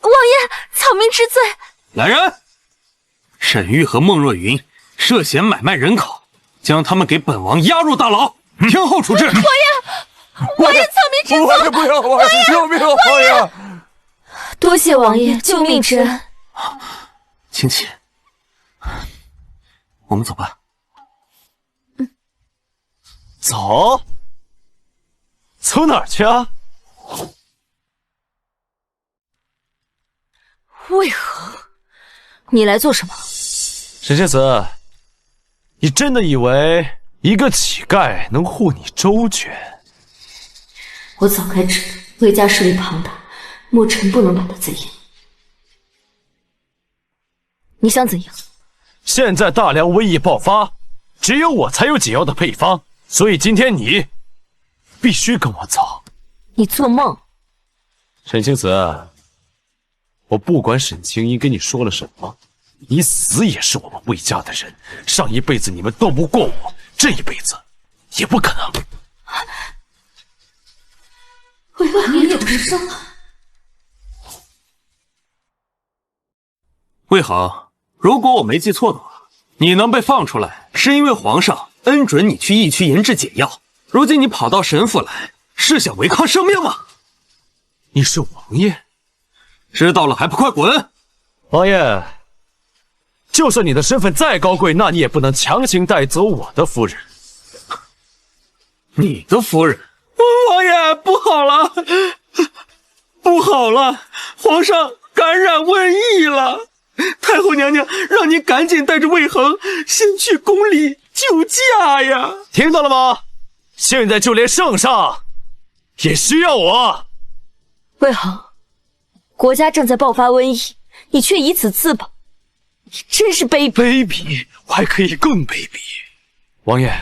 王爷，草民知罪。来人！沈玉和孟若云涉嫌买卖人口，将他们给本王押入大牢，听候处置。王爷，草民知错。王爷不要，王爷饶命啊！王爷，多谢王爷救命之恩。亲戚，我们走吧。走？走哪儿去啊？为何？你来做什么？沈清子，你真的以为一个乞丐能护你周全？我早该知道魏家势力庞大，墨尘不能把他怎样。你想怎样？现在大梁瘟疫爆发，只有我才有解药的配方，所以今天你必须跟我走。你做梦！沈清子，我不管沈清音跟你说了什么，你死也是我们魏家的人。上一辈子你们斗不过我，这一辈子也不可能。王爷有伤。魏恒，如果我没记错的话，你能被放出来，是因为皇上恩准你去疫区研制解药。如今你跑到沈府来，是想违抗圣命吗？你是王爷，知道了还不快滚！王爷，就算你的身份再高贵，那你也不能强行带走我的夫人。你的夫人？王爷，不好了，不好了！皇上感染瘟疫了。太后娘娘让你赶紧带着魏恒先去宫里救驾呀！听到了吗？现在就连圣上也需要我。魏恒，国家正在爆发瘟疫，你却以此自保，你真是卑鄙！卑鄙，我还可以更卑鄙。王爷，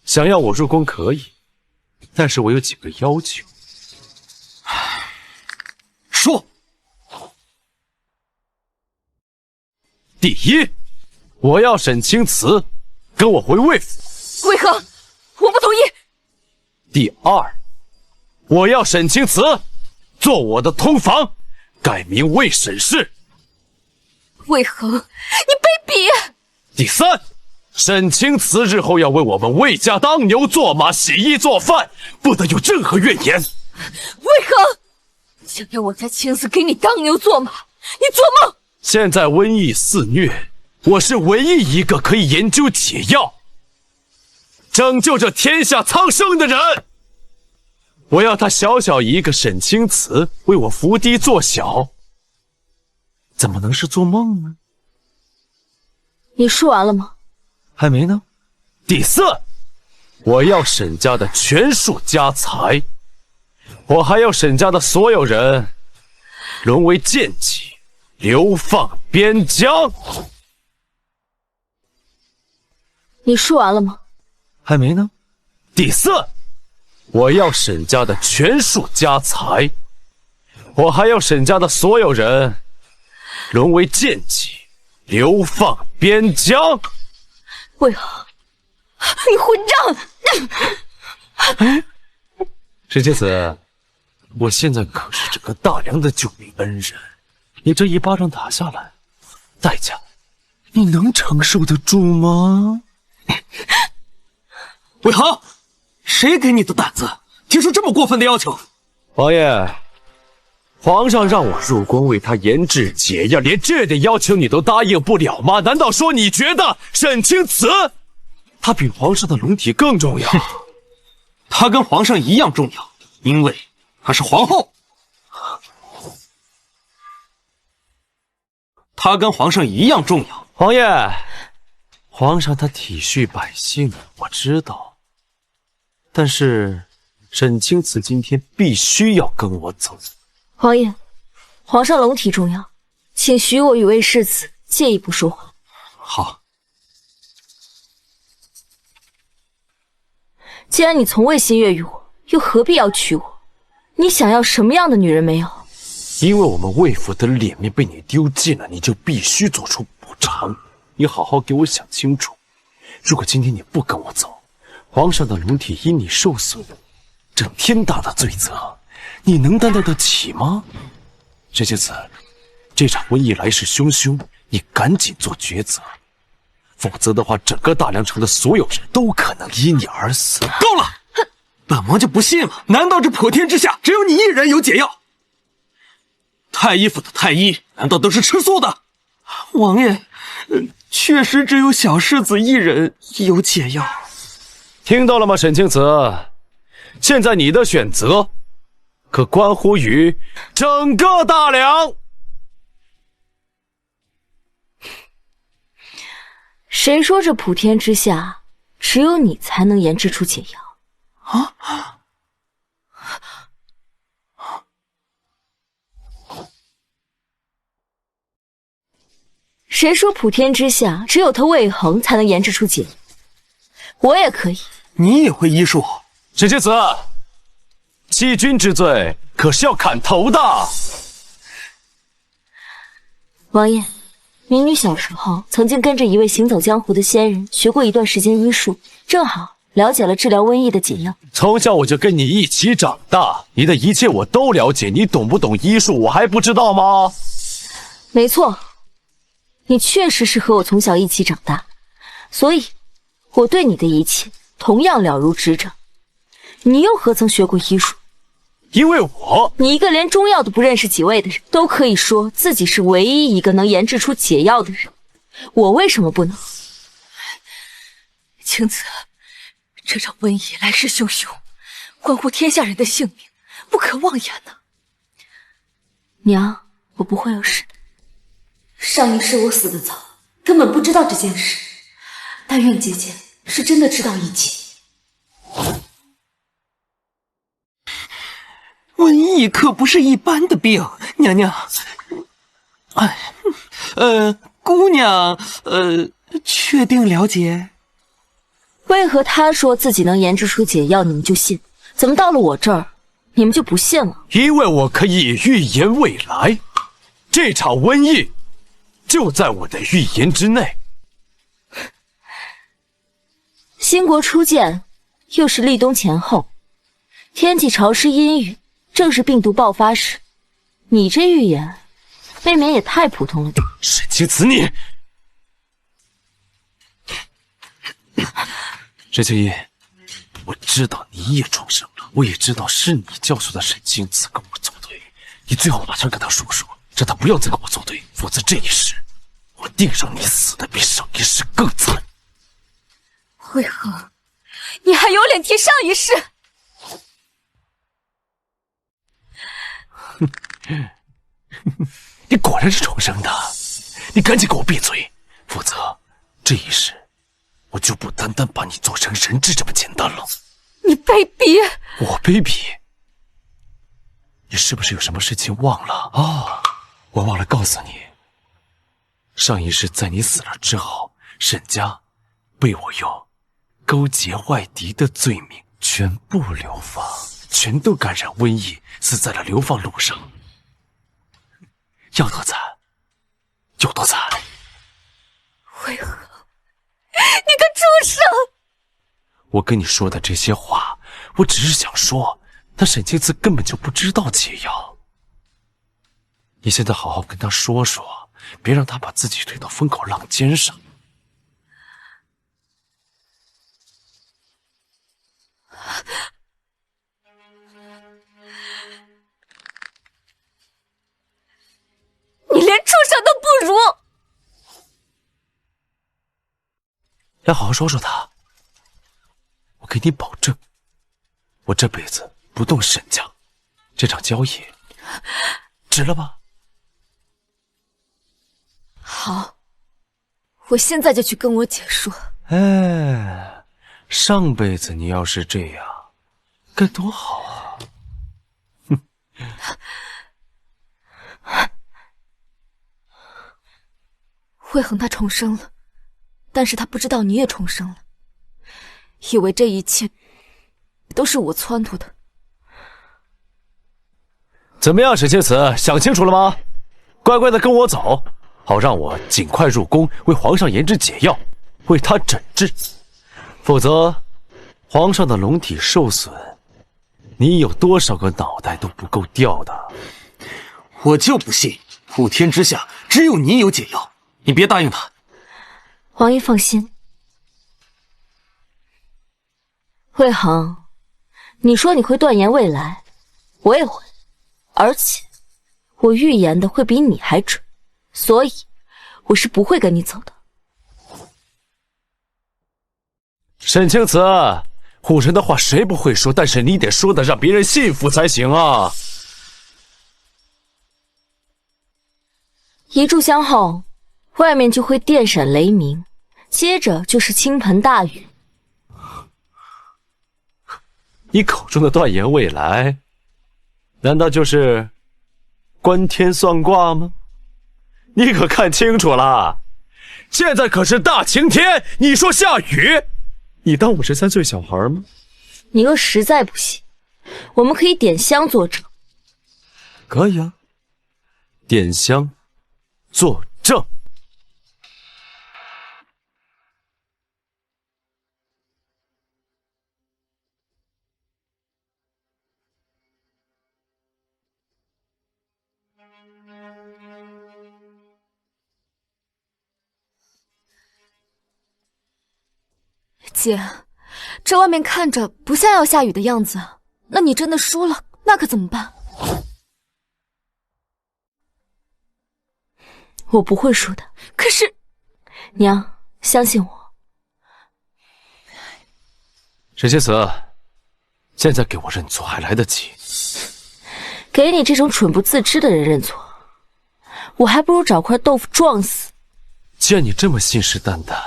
想要我入宫可以，但是我有几个要求。说。第一，我要沈清慈跟我回魏府。魏恒，我不同意。第二，我要沈清慈做我的通房，改名魏沈氏。魏恒，你卑鄙！第三，沈清慈日后要为我们魏家当牛做马、洗衣做饭，不得有任何怨言。魏恒，想要我家青子给你当牛做马，你做梦！现在瘟疫肆虐，我是唯一一个可以研究解药、拯救这天下苍生的人。我要他小小一个沈清慈为我伏低做小，怎么能是做梦呢？你说完了吗？还没呢。第四，我要沈家的全数家财，我还要沈家的所有人沦为贱籍，流放边疆。你说完了吗？还没呢。第四，我要沈家的全数家财，我还要沈家的所有人沦为贱籍，流放边疆。魏恒，你混账！沈清慈，我现在可是这个大梁的救命恩人，你这一巴掌打下来，代价你能承受得住吗？魏恒，谁给你的胆子提出这么过分的要求？王爷，皇上让我入宫为他研制解药，连这点要求你都答应不了吗？难道说你觉得沈清慈他比皇上的龙体更重要？他跟皇上一样重要，因为她是皇后。他跟皇上一样重要。王爷，皇上他体恤百姓，我知道。但是沈清慈今天必须要跟我走。王爷，皇上龙体重要，请许我与魏世子借一步说话。好。既然你从未心悦于我，又何必要娶我？你想要什么样的女人没有？因为我们魏府的脸面被你丢尽了，你就必须做出补偿。你好好给我想清楚，如果今天你不跟我走，皇上的龙体因你受损，这天大的罪责，你能担当得起吗？沈清慈，这场瘟疫来势汹汹，你赶紧做抉择，否则的话，整个大梁城的所有人都可能因你而死。够了！本王就不信了，难道这普天之下只有你一人有解药？太医府的太医难道都是吃素的？王爷，确实只有小世子一人有解药。听到了吗，沈清慈？现在你的选择可关乎于整个大梁。谁说这普天之下只有你才能研制出解药？啊！谁说普天之下只有他魏恒才能研制出解药？我也可以。你也会医术？沈清慈，欺君之罪可是要砍头的。王爷，民女小时候曾经跟着一位行走江湖的仙人学过一段时间医术，正好了解了治疗瘟疫的解药。从小我就跟你一起长大，你的一切我都了解，你懂不懂医术我还不知道吗？没错，你确实是和我从小一起长大，所以我对你的一切同样了如指掌。你又何曾学过医术？因为你一个连中药都不认识几味的人，都可以说自己是唯一一个能研制出解药的人，我为什么不能？青子，这场瘟疫来势汹汹，关乎天下人的性命，不可妄言呐。娘，我不会有事的。上一世我死得早，根本不知道这件事。但愿姐姐是真的知道一切。瘟疫可不是一般的病，娘娘。姑娘，确定了解？为何他说自己能研制出解药，你们就信？怎么到了我这儿，你们就不信了？因为我可以预言未来，这场瘟疫就在我的预言之内。新国初建，又是立冬前后，天气潮湿阴郁，正是病毒爆发时。你这预言，未免也太普通了点。沈清子，你沈清一，我知道你也重生了，我也知道是你教唆的沈清子跟我作对，你最好马上跟他说说，让他不要再跟我作对，否则这一世我定让你死的比上一世更惨。慧恒，你还有脸提上一世？你果然是重生的，你赶紧给我闭嘴，否则这一世我就不单单把你做成人质这么简单了。你卑鄙！我卑鄙？你是不是有什么事情忘了啊？我忘了告诉你，上一世在你死了之后，沈家被我用勾结外敌的罪名全部流放，全都感染瘟疫，死在了流放路上。要多惨有多惨。为何？你个畜生！我跟你说的这些话，我只是想说，他沈清子根本就不知道解药。你现在好好跟他说说，别让他把自己推到风口浪尖上。你连畜生都不如！要好好说说他。我给你保证，我这辈子不动沈家，这场交易值了吧？好，我现在就去跟我姐说。哎，上辈子你要是这样，该多好啊！哼。慧恒他重生了，但是他不知道你也重生了，以为这一切都是我撺掇的。怎么样，沈清子，想清楚了吗？乖乖的跟我走，好让我尽快入宫为皇上研制解药，为他诊治。否则，皇上的龙体受损，你有多少个脑袋都不够掉的。我就不信，普天之下只有你有解药。你别答应他。王爷放心，慧恒，你说你会断言未来，我也会，而且我预言的会比你还准，所以我是不会跟你走的。沈清子，唬人的话谁不会说，但是你得说的让别人信服才行啊。一炷香后，外面就会电闪雷鸣，接着就是倾盆大雨。你口中的断言未来，难道就是观天算卦吗？你可看清楚了，现在可是大晴天，你说下雨，你当我是3岁小孩吗？你若实在不信，我们可以点香作证。可以啊，点香作证。姐，这外面看着不像要下雨的样子，那你真的输了，那可怎么办？我不会输的。可是，娘，相信我。沈清子，现在给我认错还来得及。给你这种蠢不自知的人认错，我还不如找块豆腐撞死。既然你这么信誓旦旦，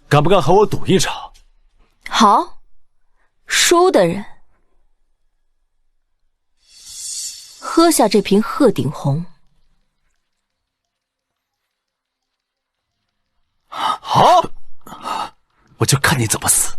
敢不敢和我赌一场？好，输的人喝下这瓶鹤顶红。好，我就看你怎么死。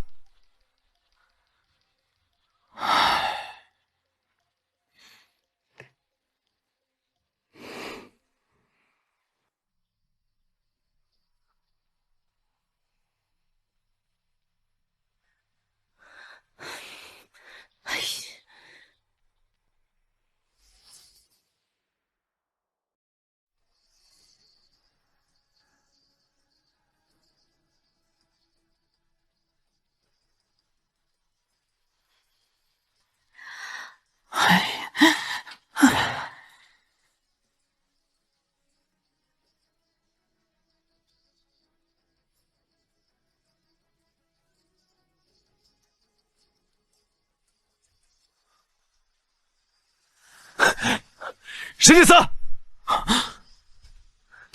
沈清慈，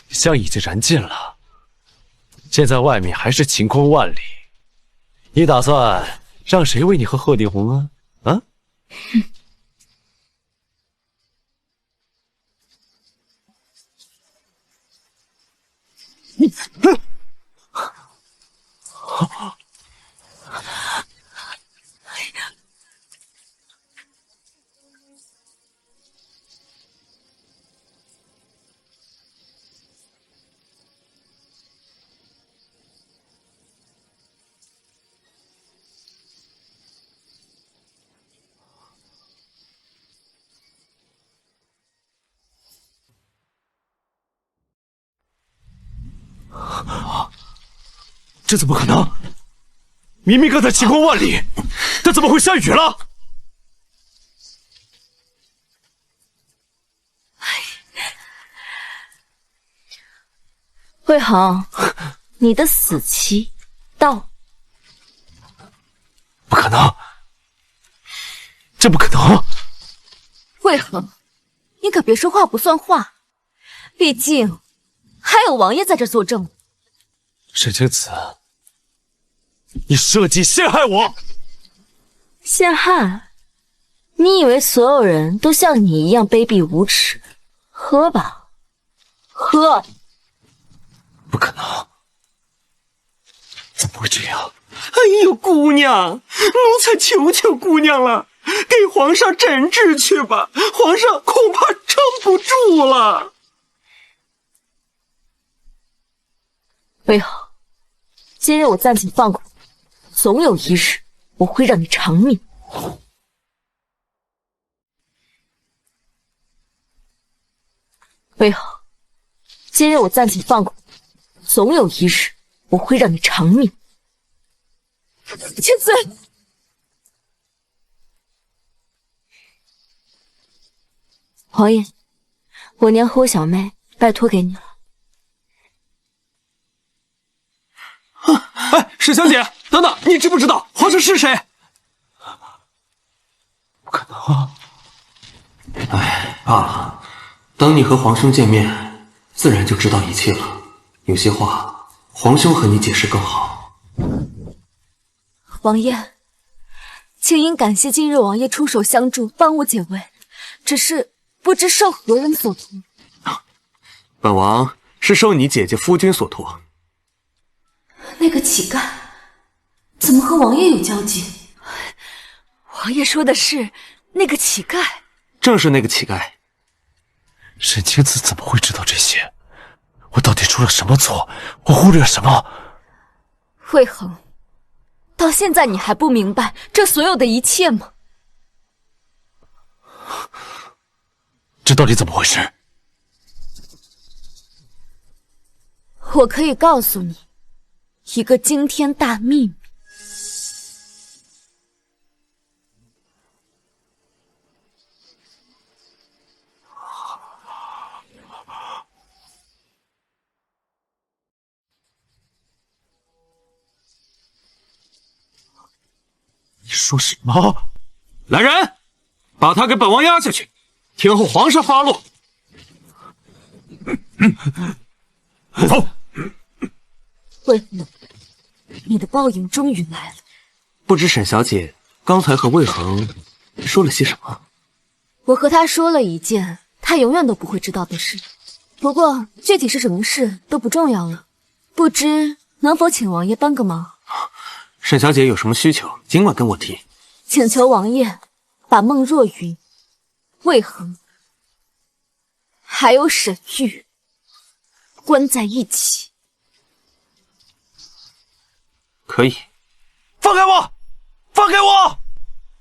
香已经燃尽了，现在外面还是晴空万里，你打算让谁为你喝鹤顶红啊？啊？这怎么可能？明明刚才晴空万里，这怎么会下雨了？魏恒，你的死期到。不可能，这不可能！魏恒，你可别说话不算话，毕竟还有王爷在这作证。沈清子，你设计陷害我！陷害？你以为所有人都像你一样卑鄙无耻？喝吧，喝！不可能，怎么会这样？哎呦，姑娘，奴才求求姑娘了，给皇上诊治去吧，皇上恐怕撑不住了。魏恒，今日我暂且放过你，总有一日我会让你偿命。魏恒，今日我暂且放过你，总有一日我会让你偿命。青子，王爷，我娘和我小妹拜托给你了。哎，史小姐，等等，你知不知道皇上是谁？不可能啊！哎，罢了，等你和皇兄见面，自然就知道一切了。有些话，皇兄和你解释更好。王爷，青音感谢今日王爷出手相助，帮我解围，只是不知受何人所托。本王是受你姐姐夫君所托。那个乞丐怎么和王爷有交集？王爷说的是那个乞丐？正是那个乞丐。沈清子怎么会知道这些？我到底出了什么错？我忽略了什么？魏恒，到现在你还不明白这所有的一切吗？这到底怎么回事？我可以告诉你一个惊天大秘密。你说什么？来人，把他给本王押下去，听候皇上发落。走。魏恒，你的报应终于来了。不知沈小姐刚才和魏恒说了些什么？我和他说了一件他永远都不会知道的事，不过具体是什么事都不重要了。不知能否请王爷帮个忙？沈小姐有什么需求，尽管跟我提。请求王爷把孟若云、魏恒还有沈玉关在一起。可以。放开我！放开我！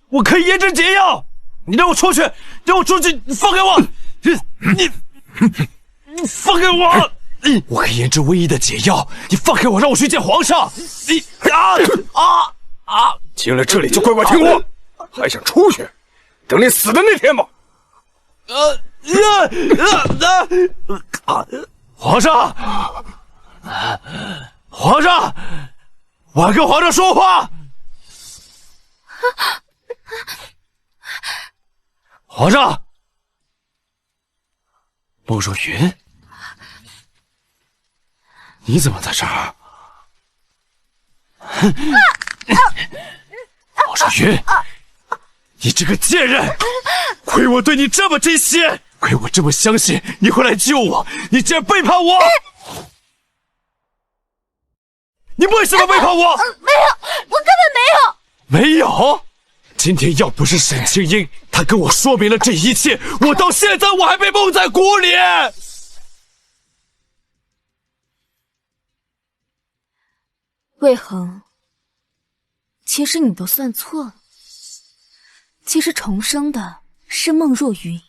我可以验证解药。你让我出去！让我出去！你放开我！你放开我！我可以研制唯一的解药。你放开我，让我去见皇上！你进了这里就乖乖听话，还想出去？等你死的那天吧！皇上，皇上，我要跟皇上说话。皇上，孟若云，你怎么在这儿？孟若云，你这个贱人！亏我对你这么珍惜，亏我这么相信你会来救我，你竟然背叛我！你为什么背叛我？没有，我根本没有。没有？今天要不是沈清音，她跟我说明了这一切，我到现在我还被蒙在鼓里。魏恒，其实你都算错了。其实重生的是孟若云，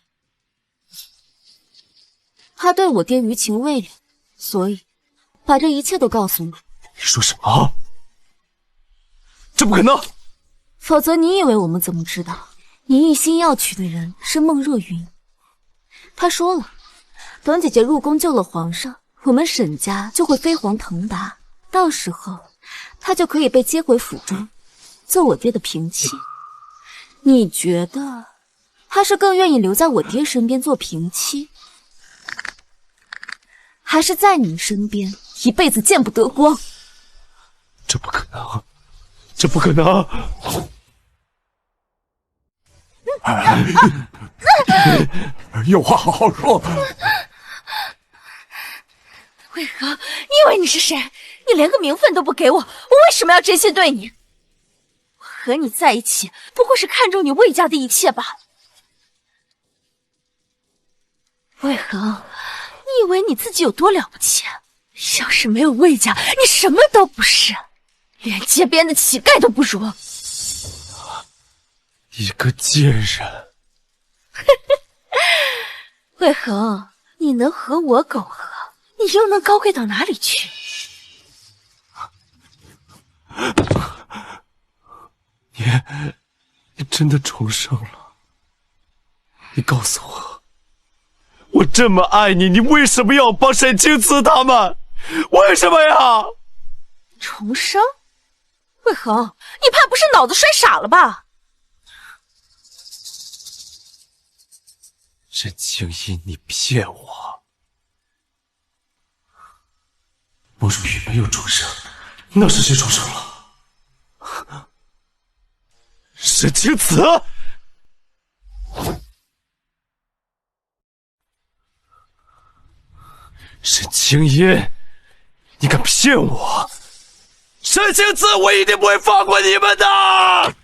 她对我爹余情未了，所以把这一切都告诉你。你说什么？这不可能！否则你以为我们怎么知道你一心要娶的人是孟若云？她说了，等姐姐入宫救了皇上，我们沈家就会飞黄腾达，到时候她就可以被接回府中，做我爹的平妻。你觉得她是更愿意留在我爹身边做平妻，还是在你身边一辈子见不得光？这不可能，这不可能！有话好好说。为何？你以为你是谁？你连个名分都不给我，我为什么要真心对你？我和你在一起，不过是看中你魏家的一切罢了。为何？你以为你自己有多了不起？要是没有魏家，你什么都不是，连街边的乞丐都不如。一个贱人！魏恒，你能和我苟合，你又能高贵到哪里去？你真的重生了？你告诉我，我这么爱你，你为什么要帮沈清慈他们？为什么呀？重生？魏恒，你怕不是脑子摔傻了吧？沈清音，你骗我！孟如云没有重生，那是谁重生了？沈清慈！沈清音，你敢骗我？沈清慈，我一定不会放过你们的！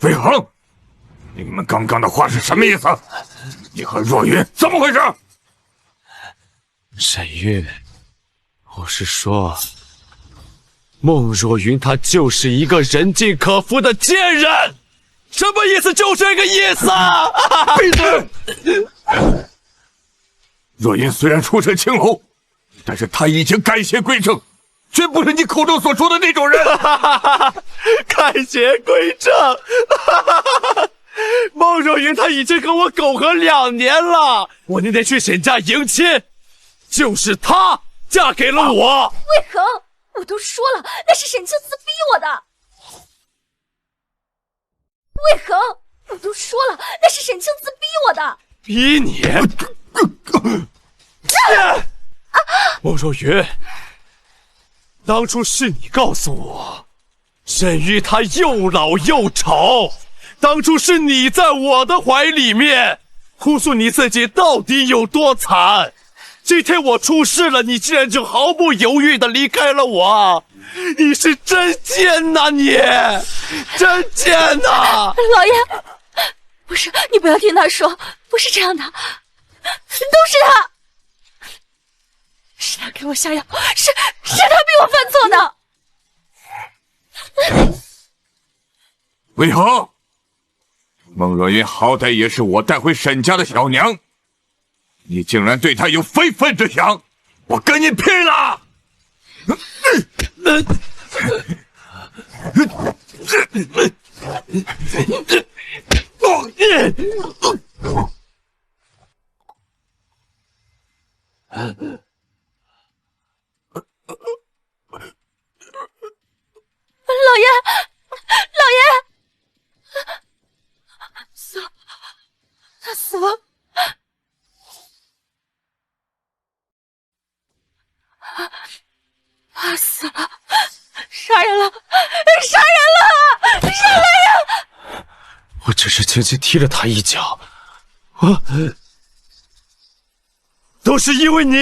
魏恒，你们刚刚的话是什么意思？你和若云怎么回事？沈玉，我是说，孟若云她就是一个人尽可夫的贱人，什么意思？就这个意思啊！闭嘴！若云虽然出身青楼，但是她已经改邪归正，绝不是你口中所说的那种人。改邪归正！孟若云她已经和我苟合2年了，我那天去沈家迎亲，就是她嫁给了我。魏恒，我都说了，那是沈清慈逼我的。魏恒，我都说了，那是沈清慈逼我的。逼你？孟若云，当初是你告诉我，沈玉她又老又丑，当初是你在我的怀里面哭诉你自己到底有多惨。今天我出事了，你竟然就毫不犹豫地离开了我，你是真贱呐！你真贱呐！老爷，不是，你不要听他说，不是这样的，都是他，是他给我下药，是他逼我犯错的。魏恒，孟若云好歹也是我带回沈家的小娘，你竟然对她有非分之想，我跟你拼了！老爷，死了！杀人了！杀人了！杀人呀！我只是轻轻踢了他一脚，都是因为你，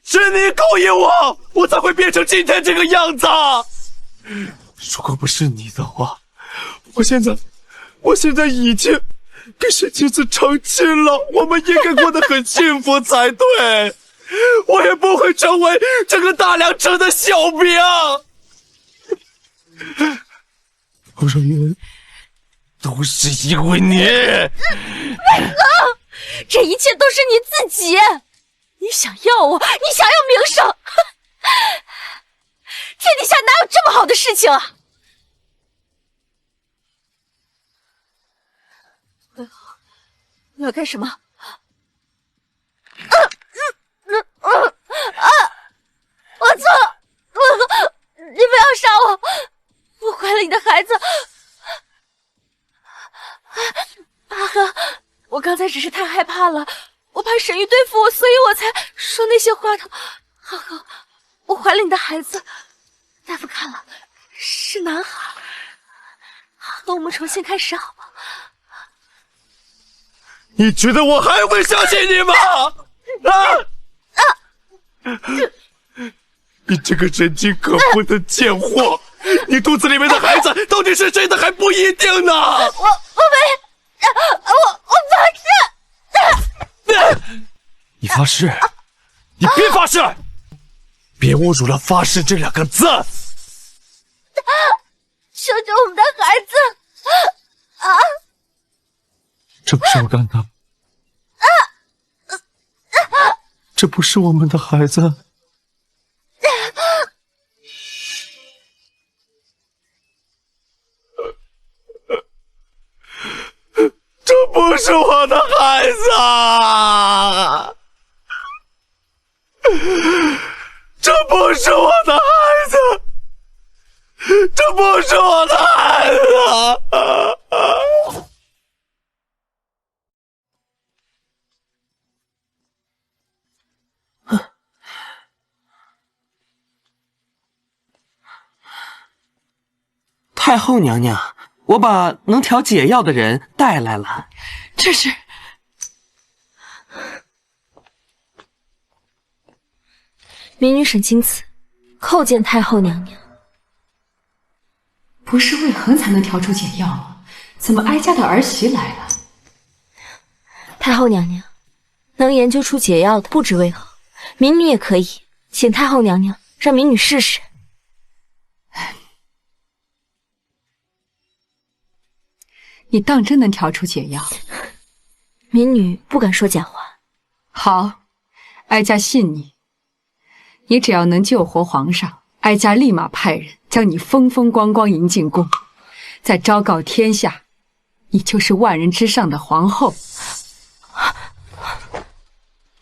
是你勾引我，我才会变成今天这个样子。如果不是你的话，我现在已经跟沈清子成亲了，我们应该过得很幸福才对。我也不会成为这个大梁城的小兵。王少云，都是因为你。魏恒，这一切都是你自己。你想要我，你想要名声，天底下哪有这么好的事情啊？魏恒，你要干什么？我错了，魏恒，你不要杀我，我怀了你的孩子。阿恒，我刚才只是太害怕了，我怕沈玉对付我，所以我才说那些话的。阿恒，我怀了你的孩子，大夫看了是男孩。阿恒，我们重新开始好吗？你觉得我还会相信你吗？你这个人尽可夫的贱货！你肚子里面的孩子到底是谁的还不一定呢！我发誓！你发誓？你别发誓！别侮辱了“发誓”这2个字！求求我们的孩子！这不是我干的！这不是我们的孩子！这不是我的孩子啊！这不是我的孩子！这不是我的孩子！太后娘娘，我把能调解药的人带来了。这是民女沈清子，叩见太后娘娘。不是魏恒才能调出解药吗？怎么哀家的儿媳来了？太后娘娘，能研究出解药的不止魏恒，民女也可以，请太后娘娘让民女试试。你当真能调出解药？民女不敢说假话。好，哀家信你。你只要能救活皇上，哀家立马派人将你风风光光迎进宫，再昭告天下，你就是万人之上的皇后。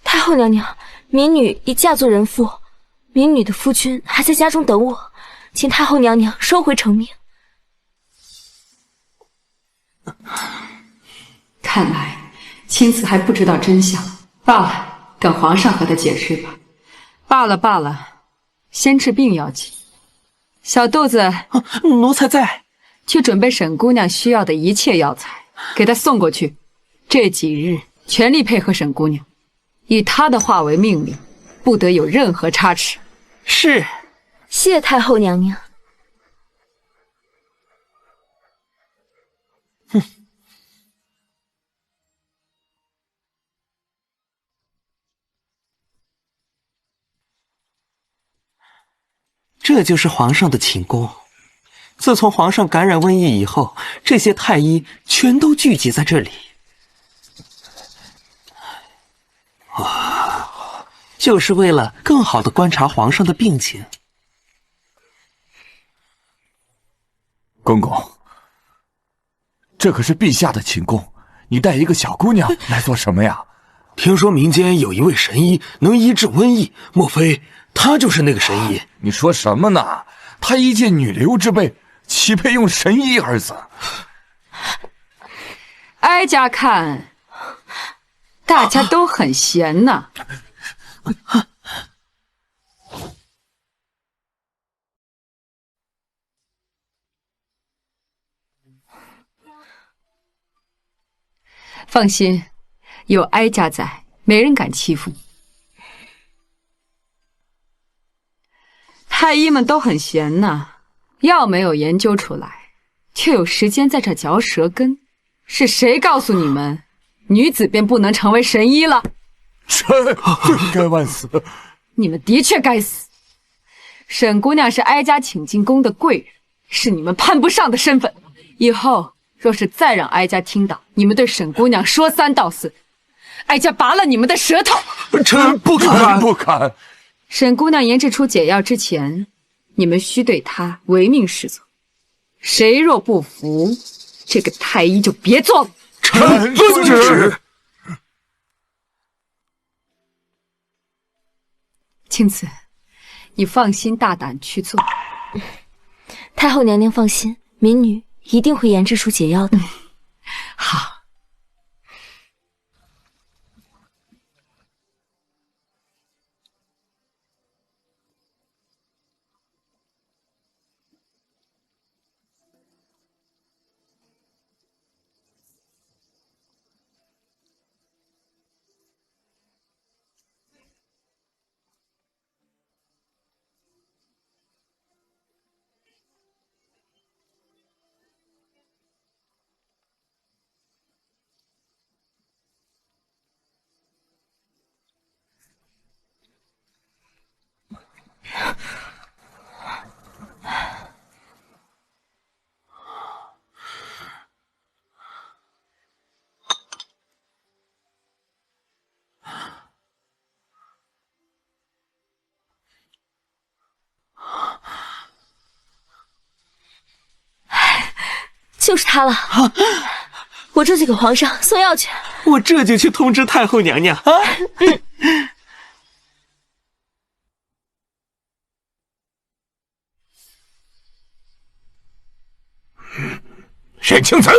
太后娘娘，民女已嫁作人妇，民女的夫君还在家中等我，请太后娘娘收回成命。看来青子还不知道真相，罢了，等皇上和他解释吧。罢了，先治病要紧。小肚子，奴才在。去准备沈姑娘需要的一切药材，给她送过去。这几日全力配合沈姑娘，以她的话为命令，不得有任何差池。是，谢太后娘娘。这就是皇上的寝宫。自从皇上感染瘟疫以后，这些太医全都聚集在这里。就是为了更好的观察皇上的病情。公公，这可是陛下的寝宫，你带一个小姑娘来做什么呀？听说民间有一位神医能医治瘟疫，莫非他就是那个神医？你说什么呢？他一介女流之辈，岂配用神医二字？哀家看，大家都很闲呐。放心，有哀家在，没人敢欺负你。太医们都很闲呐，药没有研究出来，却有时间在这嚼舌根。是谁告诉你们，女子便不能成为神医了？臣罪该万死。你们的确该死。沈姑娘是哀家请进宫的贵人，是你们攀不上的身份。以后若是再让哀家听到你们对沈姑娘说三道四，哀家拔了你们的舌头！臣不敢，不敢。沈姑娘研制出解药之前，你们需对她唯命是从。谁若不服，这个太医就别做了。臣遵旨。青瓷，你放心大胆去做。太后娘娘放心，民女一定会研制出解药的。好。就是他了，我这就给皇上送药去。我这就去通知太后娘娘啊！沈清岑，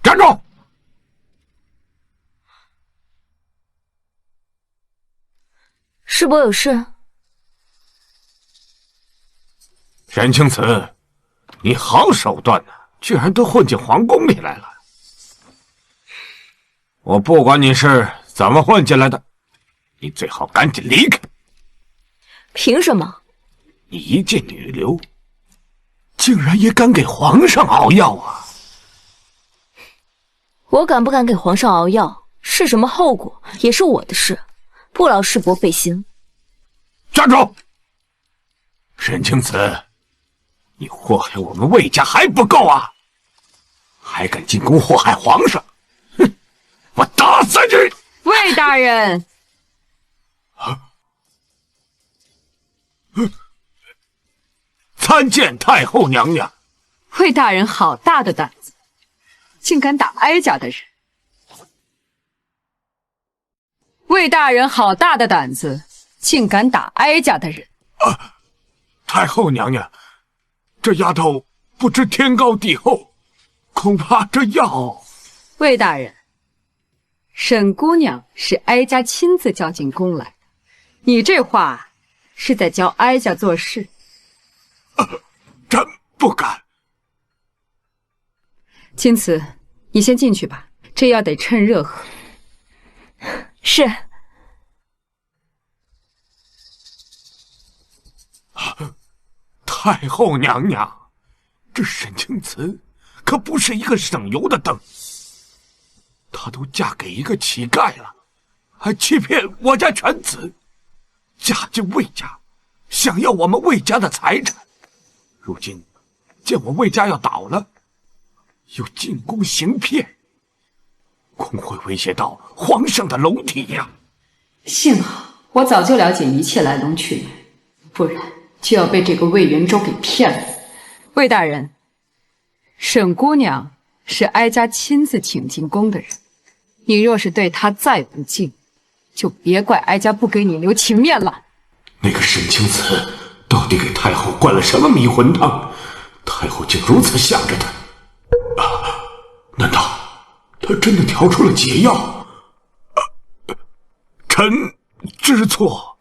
站住！师伯有事？沈清岑，你好手段呐！居然都混进皇宫里来了！我不管你是怎么混进来的，你最好赶紧离开。凭什么？你一介女流，竟然也敢给皇上熬药啊！我敢不敢给皇上熬药，是什么后果也是我的事，不劳师伯费心。站住！沈清岑，你祸害我们魏家还不够啊！还敢进宫祸害皇上！哼！我打死你！魏大人，参见太后娘娘。魏大人好大的胆子，竟敢打哀家的人！魏大人好大的胆子，竟敢打哀家的人！太后娘娘，这丫头不知天高地厚，恐怕这药……魏大人，沈姑娘是哀家亲自叫进宫来的，你这话是在教哀家做事。朕不敢。青瓷，你先进去吧，这药得趁热喝。是。太后娘娘，这沈清岑可不是一个省油的灯，她都嫁给一个乞丐了，还欺骗我家犬子，嫁进魏家，想要我们魏家的财产。如今见我魏家要倒了，又进宫行骗，恐会威胁到皇上的龙体呀！幸好我早就了解一切来龙去脉，不然就要被这个魏元州给骗了。魏大人，沈姑娘是哀家亲自请进宫的人，你若是对她再不敬，就别怪哀家不给你留情面了。那个沈清岑到底给太后灌了什么迷魂汤？太后竟如此向着他。难道他真的调出了解药？臣知错。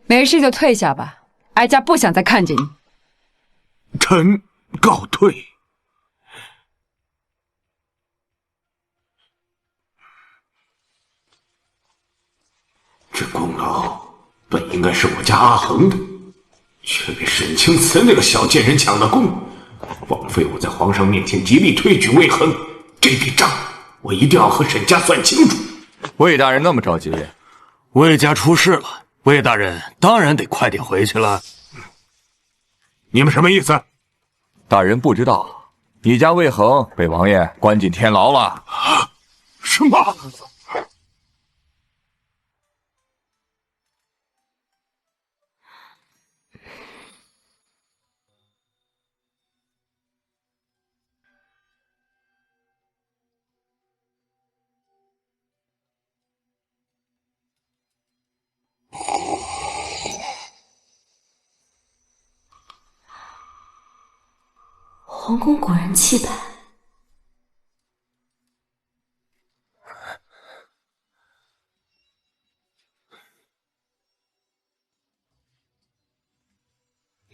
没事就退下吧，哀家不想再看见你。臣告退。这功劳本应该是我家阿恒的，却被沈清慈那个小贱人抢了功，枉费我在皇上面前极力推举魏恒。这笔账我一定要和沈家算清楚。魏大人那么着急？魏家出事了，魏大人当然得快点回去了。你们什么意思？大人不知道，你家魏恒被王爷关进天牢了。什么？皇宫果然气派。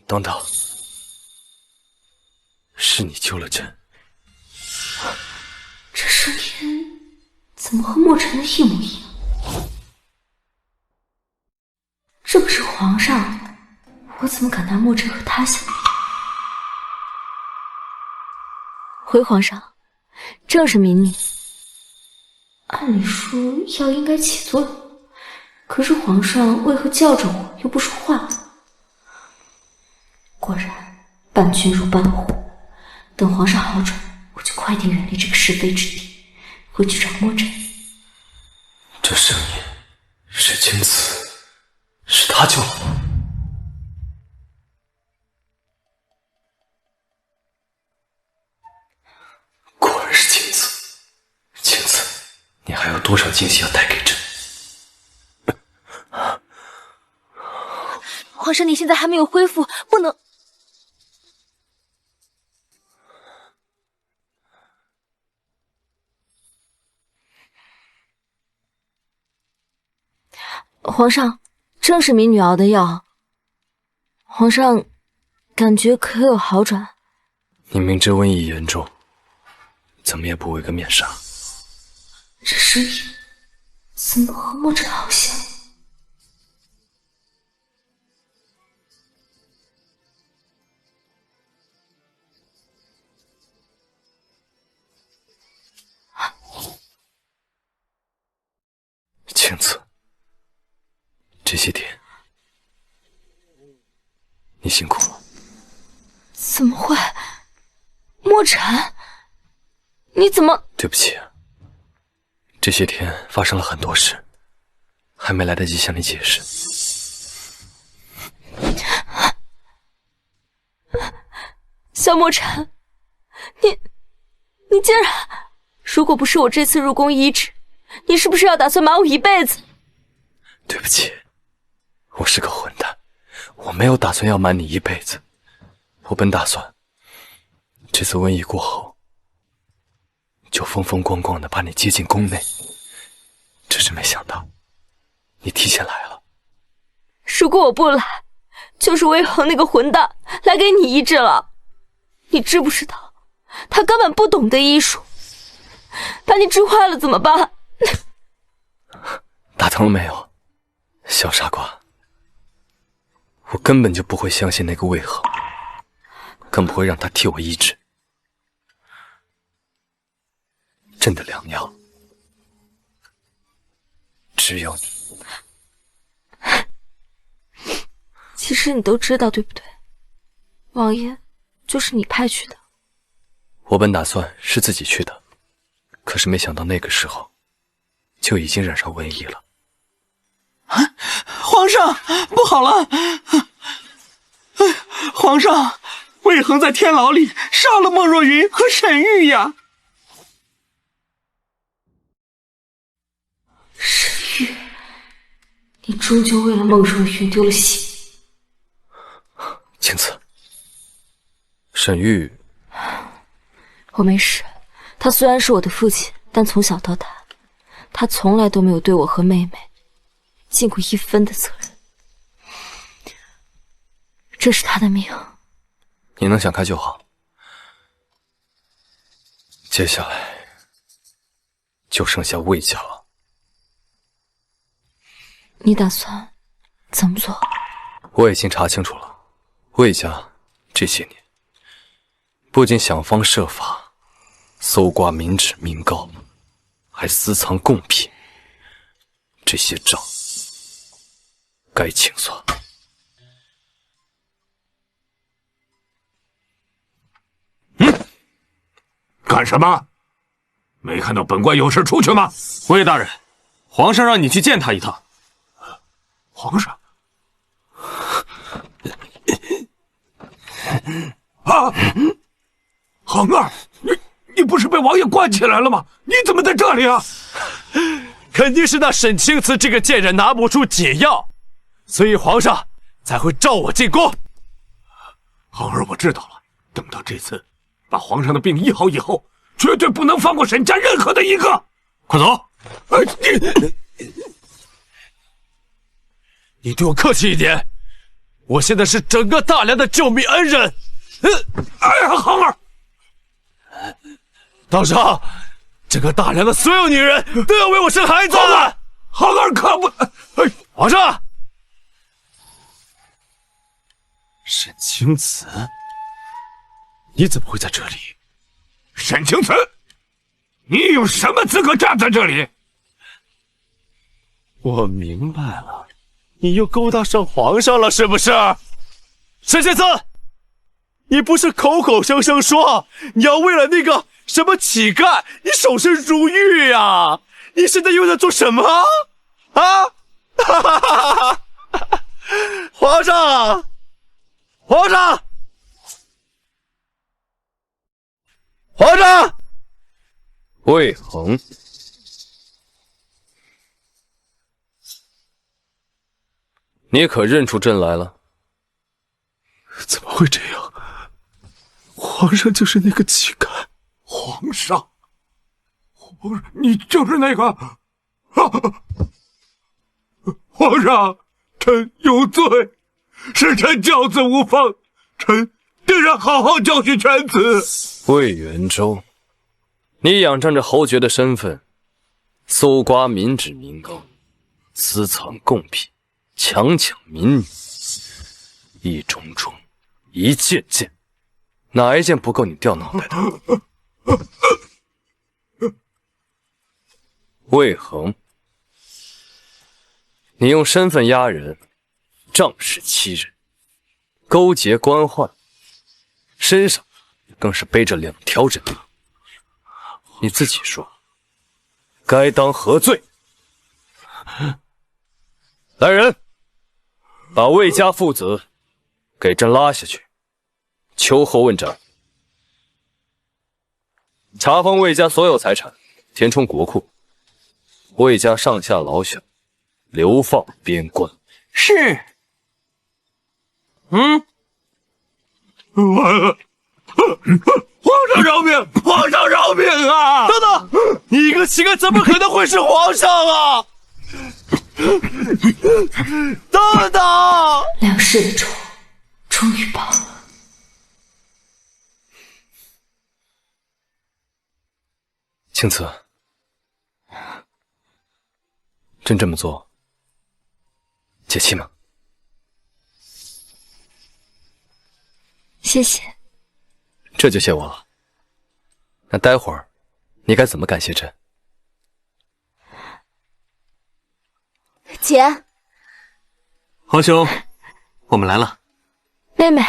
等等，是你救了朕。这声音怎么和墨尘的一模一样？这不是皇上，我怎么敢拿墨尘和他相比？回皇上，正是民女。按理说药应该起作用，可是皇上为何叫着我又不说话？果然，伴君如伴虎。等皇上好转，我就快点远离这个是非之地，回去找墨尘。这声音是青瓷，是他救了我。果然是青瓷，青瓷，你还有多少惊喜要带给朕？皇上，你现在还没有恢复，不能。皇上，正是民女熬的药。皇上，感觉可有好转？你明知瘟疫严重，怎么也不围个面纱。这声音怎么和墨尘好像？青瓷，这些天你辛苦了。怎么会？墨尘，你怎么……对不起，这些天发生了很多事，还没来得及向你解释。萧墨尘，你竟然……如果不是我这次入宫医治，你是不是要打算瞒我一辈子？对不起，我是个混蛋，我没有打算要瞒你一辈子。我本打算这次瘟疫过后，就风风光光的把你接进宫内，只是没想到你提前来了。如果我不来，就是魏恒那个混蛋来给你医治了。你知不知道，他根本不懂得医术，把你治坏了怎么办？打疼了没有，小傻瓜？我根本就不会相信那个魏恒，更不会让他替我医治。朕的良药只有你。其实你都知道，对不对？王爷就是你派去的。我本打算是自己去的，可是没想到那个时候就已经染上瘟疫了。皇上，不好了！皇上，魏恒在天牢里杀了莫若云和沈玉呀！沈玉，你终究为了孟若云丢了性命。青瓷，沈玉，我没事。他虽然是我的父亲，但从小到大，他从来都没有对我和妹妹尽过一分的责任。这是他的命。你能想开就好。接下来就剩下魏家了。你打算怎么做？我已经查清楚了，魏家这些年不仅想方设法搜刮民脂民膏，还私藏贡品，这些账该清算。干什么？没看到本官有事出去吗？魏大人，皇上让你去见他一趟。皇上？啊！恒儿，你不是被王爷关起来了吗？你怎么在这里啊？肯定是那沈清慈这个贱人拿不出解药，所以皇上才会召我进宫。恒儿，我知道了。等到这次把皇上的病医好以后，绝对不能放过沈家任何的一个。快走！你对我客气一点，我现在是整个大梁的救命恩人。哎呀，恒儿，到时候整个大梁的所有女人都要为我生孩子。恒儿可不！皇上，沈清慈，你怎么会在这里？沈清慈，你有什么资格站在这里？我明白了，你又勾搭上皇上了，是不是？沈清慈，你不是口口声声说你要为了那个什么乞丐，你守身如玉呀？你现在又在做什么？啊！哈哈哈哈！皇上，皇上，皇上！魏恒，你可认出朕来了？怎么会这样？皇上就是那个乞丐。皇上，你就是那个……皇上，臣有罪，是臣教子无方，臣定然好好教训犬子。魏元州，你仰仗着侯爵的身份，搜刮民脂民膏，私藏贡品，强抢民女，一种种，一件件，哪一件不够你掉脑袋的？魏恒，你用身份压人，仗势欺人，勾结官宦，身上更是背着2条人命。你自己说，该当何罪？来人，把魏家父子给朕拉下去，秋后问斩。查封魏家所有财产，填充国库。魏家上下老小流放边关。是。完了！皇上饶命！皇上饶命啊！等等，你一个乞丐怎么可能会是皇上啊？等等，梁氏的仇终于报了。青瓷，朕这么做解气吗？谢谢。这就谢我了。那待会儿你该怎么感谢朕？姐，皇兄，我们来了。妹妹，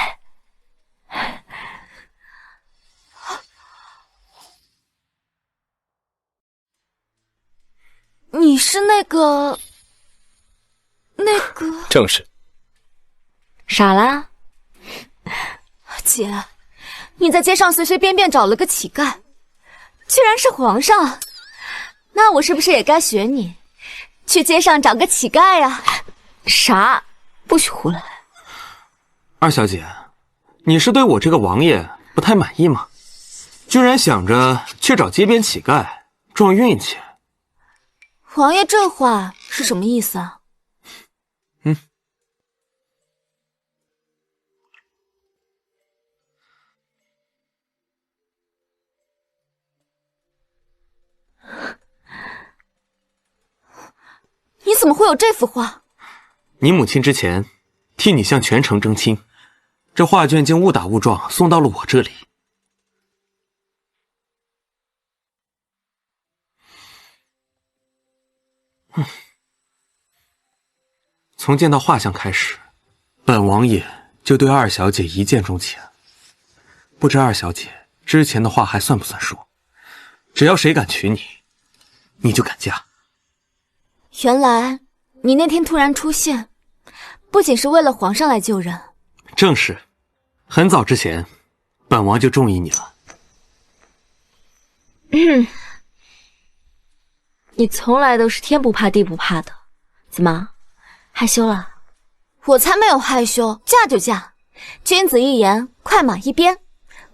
你是那个……正是。傻啦？姐，你在街上随随便便找了个乞丐，居然是皇上，那我是不是也该学你，去街上找个乞丐啊？傻，不许胡来！二小姐，你是对我这个王爷不太满意吗？居然想着去找街边乞丐撞运气。王爷这话是什么意思啊？你怎么会有这幅画？你母亲之前替你向全城争亲，这画卷竟误打误撞送到了我这里。从见到画像开始，本王爷就对二小姐一见钟情。不知二小姐之前的话还算不算数？只要谁敢娶你，你就敢嫁。原来你那天突然出现，不仅是为了皇上来救人。正是，很早之前，本王就中意你了。你从来都是天不怕地不怕的，怎么害羞了？我才没有害羞，嫁就嫁，君子一言，快马一鞭，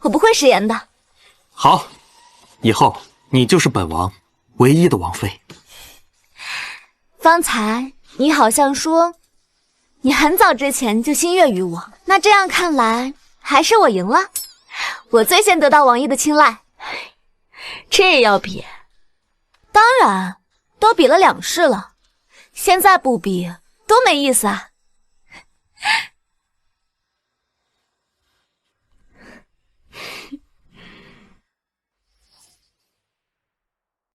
我不会食言的。好，以后你就是本王唯一的王妃。方才你好像说你很早之前就心悦于我，那这样看来还是我赢了，我最先得到王爷的青睐。这也要比？当然，都比了2世了，现在不比多没意思啊。